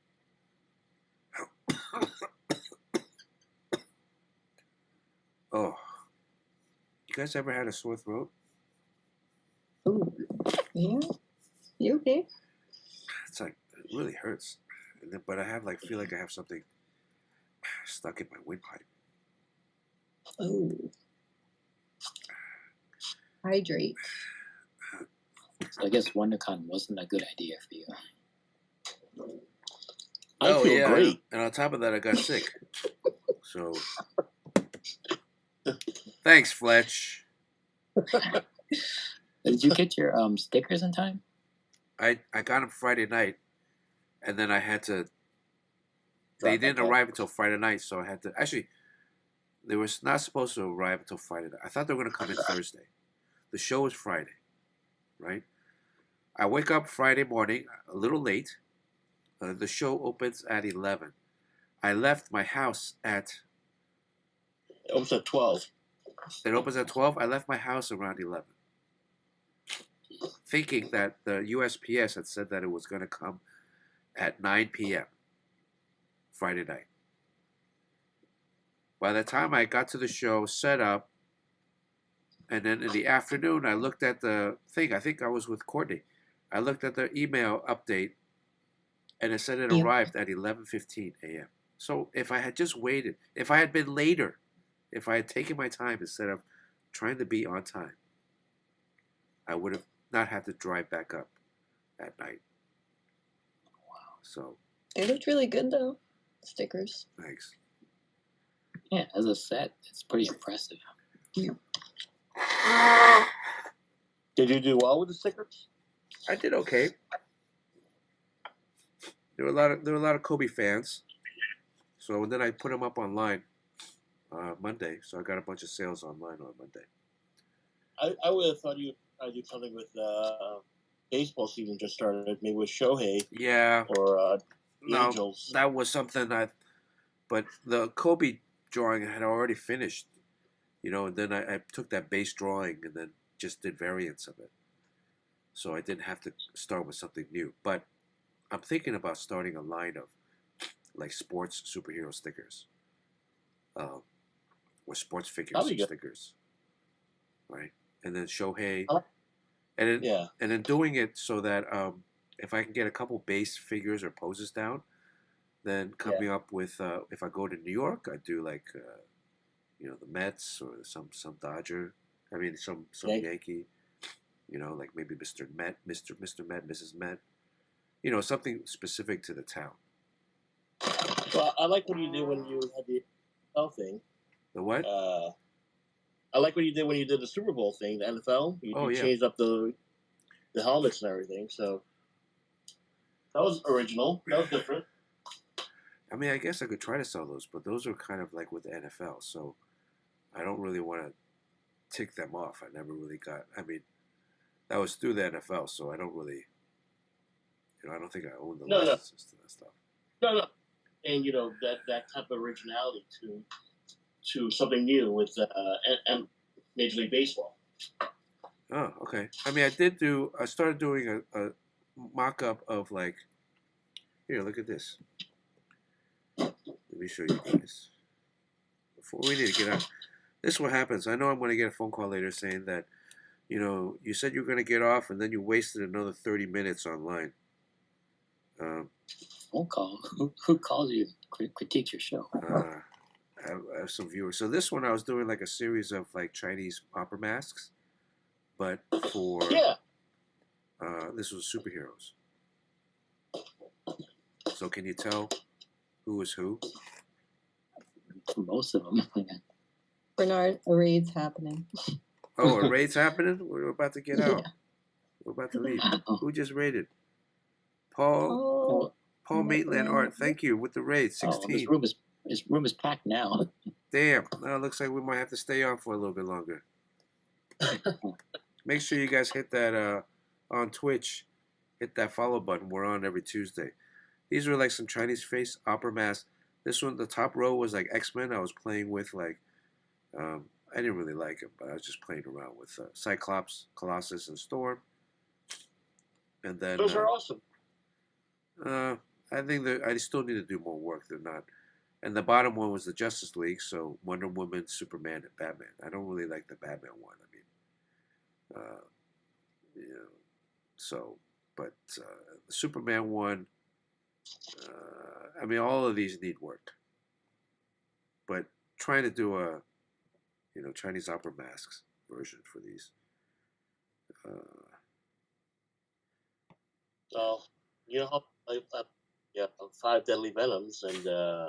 Oh, you guys ever had a sore throat? Oh, yeah. You okay? It's like, it really hurts. But I have feel like I have something stuck in my windpipe. Oh. Hydrate. So I guess WonderCon wasn't a good idea for you. I feel great. And on top of that, I got sick. So, thanks, Fletch. Did you get your stickers in time? I got them Friday night, and then I had to. They didn't arrive until Friday night, so I had to. Actually, they were not supposed to arrive until Friday night. I thought they were going to come in Thursday. The show is Friday, right? I wake up Friday morning a little late, The show opens at 11. I left my house at. It opens at 12. It opens at 12. I left my house around 11, thinking that the USPS had said that it was going to come at 9 p.m. Friday night. By the time I got to the show, set up, and then in the afternoon, I looked at the thing. I think I was with Courtney. I looked at the email update, and it said it Yep. arrived at 11:15 a.m. So if I had just waited, if I had been later, if I had taken my time instead of trying to be on time, I would have not had to drive back up at night. Wow. So They looked really good though. Stickers. thanks. Yeah, as a set, it's pretty impressive. Did you do well with the stickers? I did okay. There were a lot of Kobe fans. So then I put them up online Monday. So I got a bunch of sales online on Monday. I would have thought I'd do something with baseball season just started, maybe with Shohei. Yeah. Or no, Angels. That was something but the Kobe drawing had already finished, and then I took that base drawing and then just did variants of it. So I didn't have to start with something new. But I'm thinking about starting a line of like sports superhero stickers, or sports figures stickers, right? And then Shohei, and then doing it so that if I can get a couple base figures or poses down, then coming up with if I go to New York, I do like the Mets or some Dodger. I mean some Yankee. Like maybe Mr. Met, Mr. Met, Mrs. Met. Something specific to the town. Well, I like what you did when you had the NFL thing. The what? I like what you did when you did the Super Bowl thing, the NFL. You changed up the helmets and everything, so that was original. That was different. I mean, I guess I could try to sell those, but those are kind of like with the NFL, so I don't really want to tick them off. I never really got. I mean, that was through the NFL, so I don't really. I don't think I own the licenses to that stuff. No. And that type of originality to something new with and Major League Baseball. Oh, okay. I mean, I started doing a mock-up of like, here, look at this. Let me show you guys. Before we need to get out. This is what happens. I know I'm going to get a phone call later saying that, you said you were going to get off and then you wasted another 30 minutes online. Phone call? Who calls you to critique your show? I have some viewers. So this one I was doing like a series of like Chinese opera masks, but for this was superheroes. So can you tell who is who? Most of them. Bernard, a raid's happening. Oh, a raid's happening? We're about to get out. Yeah. We're about to leave. Who just raided? Paul Maitland Art. Thank you with the raid. 16. His room is packed now. Damn. Now it looks like we might have to stay on for a little bit longer. Make sure you guys hit that on Twitch. Hit that follow button. We're on every Tuesday. These were like some Chinese face opera masks. This one, the top row was like X-Men. I was playing with like, I didn't really like it, but I was just playing around with Cyclops, Colossus, and Storm. And then those are awesome. I think that I still need to do more work. They're not. And the bottom one was the Justice League, so Wonder Woman, Superman, and Batman. I don't really like the Batman one. I mean, so, but the Superman one, I mean, all of these need work. But trying to do a, Chinese opera masks version for these. Well, how Five Deadly Venoms, and I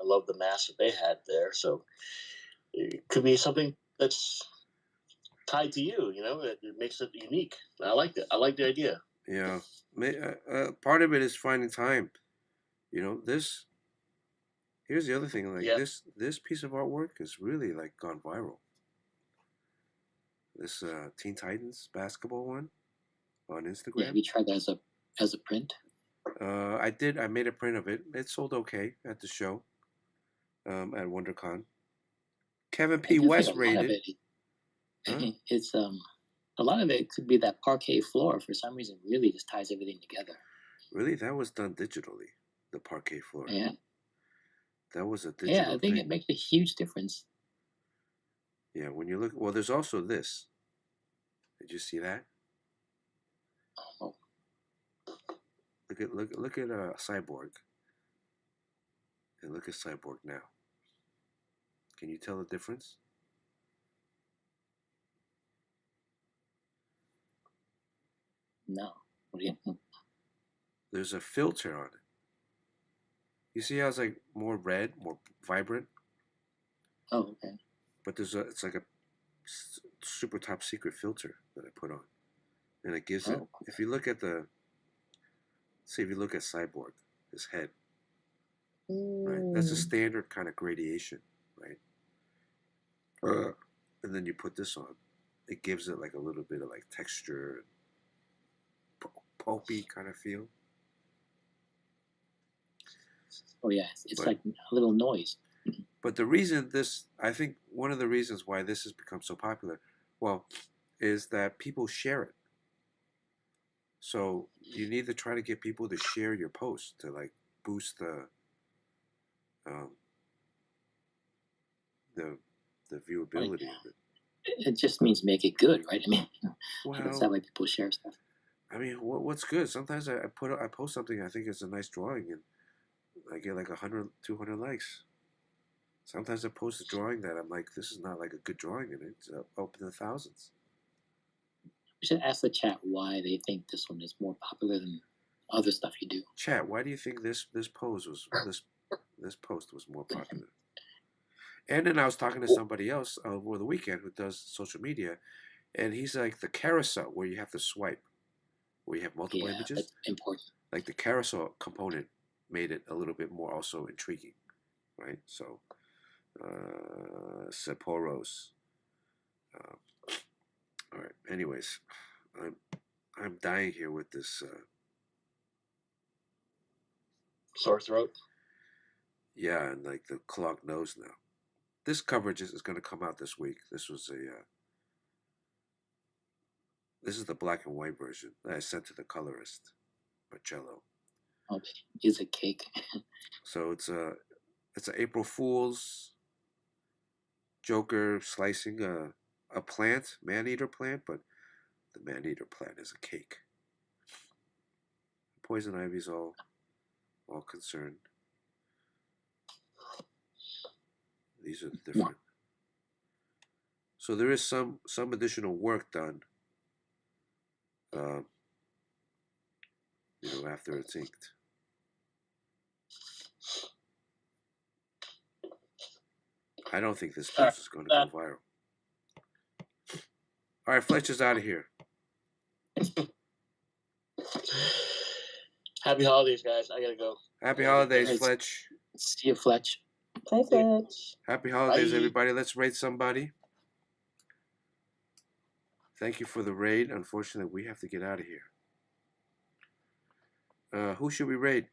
love the mask that they had there. So it could be something that's tied to you. It makes it unique. I like it. I like the idea. Yeah, part of it is finding time. This. Here's the other thing. Like this piece of artwork has really like gone viral. This Teen Titans basketball one on Instagram. Yeah, we tried that as a print. I made a print of it. It sold okay at the show. At WonderCon. Kevin P. I feel like West a lot of rated. it, it's a lot of it could be that parquet floor. For some reason, really just ties everything together. Really, that was done digitally. The parquet floor. Yeah. That was a digital Yeah, I think thing. it makes a huge difference. Yeah, when you look, well, there's also this. Did you see that? Oh, Look at Cyborg, and look at Cyborg now. Can you tell the difference? no. What do you? There's a filter on it. You see how it's like more red, more vibrant, Oh, okay. but it's like a super top secret filter that I put on, and it gives it. Oh. If you look at if you look at Cyborg, his head, right? That's a standard kind of gradation, right? And then you put this on, it gives it like a little bit of like texture, and pulpy kind of feel. Oh yeah, it's like a little noise. But the reason I think one of the reasons why this has become so popular, well, is that people share it. So you need to try to get people to share your post to like boost the viewability of it. It just means make it good, right? I mean, that's Well, how people share stuff. I mean, what's good? Sometimes I post something I think is a nice drawing and I get like 100, 200 likes. Sometimes I post a drawing that I'm like, this is not like a good drawing, and it's up in the thousands. We should ask the chat why they think this one is more popular than other stuff you do. Chat, why do you think this post was more popular? And then I was talking to somebody else over the weekend who does social media, and he's like the carousel where you have to swipe, where you have multiple images. That's important. Like the carousel component made it a little bit more also intriguing, right? So, Sepporos. All right. Anyways, I'm dying here with this sore throat. Yeah, and like the clogged nose now. This coverage is going to come out this week. This was this is the black and white version that I sent to the colorist, Marcello. Oh, it's a cake. So it's a April Fool's Joker slicing a plant, man-eater plant, but the man-eater plant is a cake. Poison Ivy's all concerned. These are the different. So there is some additional work done. After it's inked. I don't think this post is going to go viral. All right, Fletch is out of here. Happy holidays, guys. I gotta go. Happy holidays, Fletch. See you, Fletch. Hi, Fletch. Happy holidays, Bye. everybody. Let's raid somebody. Thank you for the raid. Unfortunately, we have to get out of here. Who should we raid?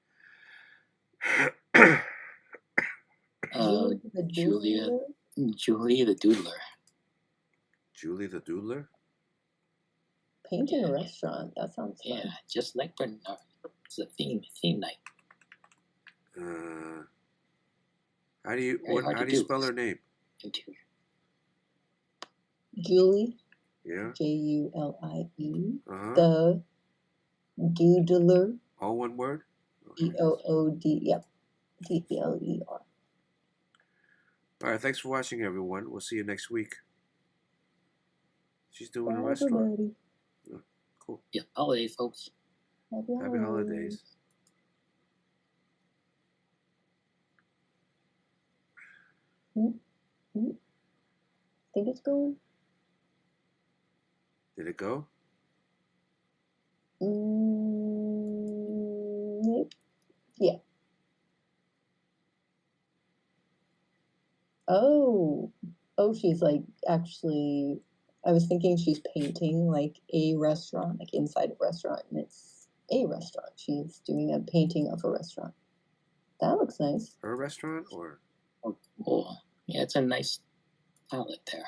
Julia the Doodler. Julie the Doodler? Painting a restaurant. That sounds fun. Yeah, just like Bernard. It's a theme night. How do you spell her name? Interior. Julie. Yeah. Julie. Uh-huh. The Doodler. All one word? Okay. Dood. Yep. Dler. All right, thanks for watching, everyone. We'll see you next week. She's doing a restaurant. Everybody. Yeah, cool. Yeah, holiday, folks. Happy holidays. Think it's going? Did it go? Yeah. Oh, she's like actually. I was thinking she's painting like a restaurant, like inside a restaurant, and it's a restaurant. She's doing a painting of a restaurant. That looks nice. Her restaurant or? Oh, yeah, it's a nice palette there.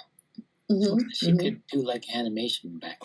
Mm-hmm. She could do like animation background.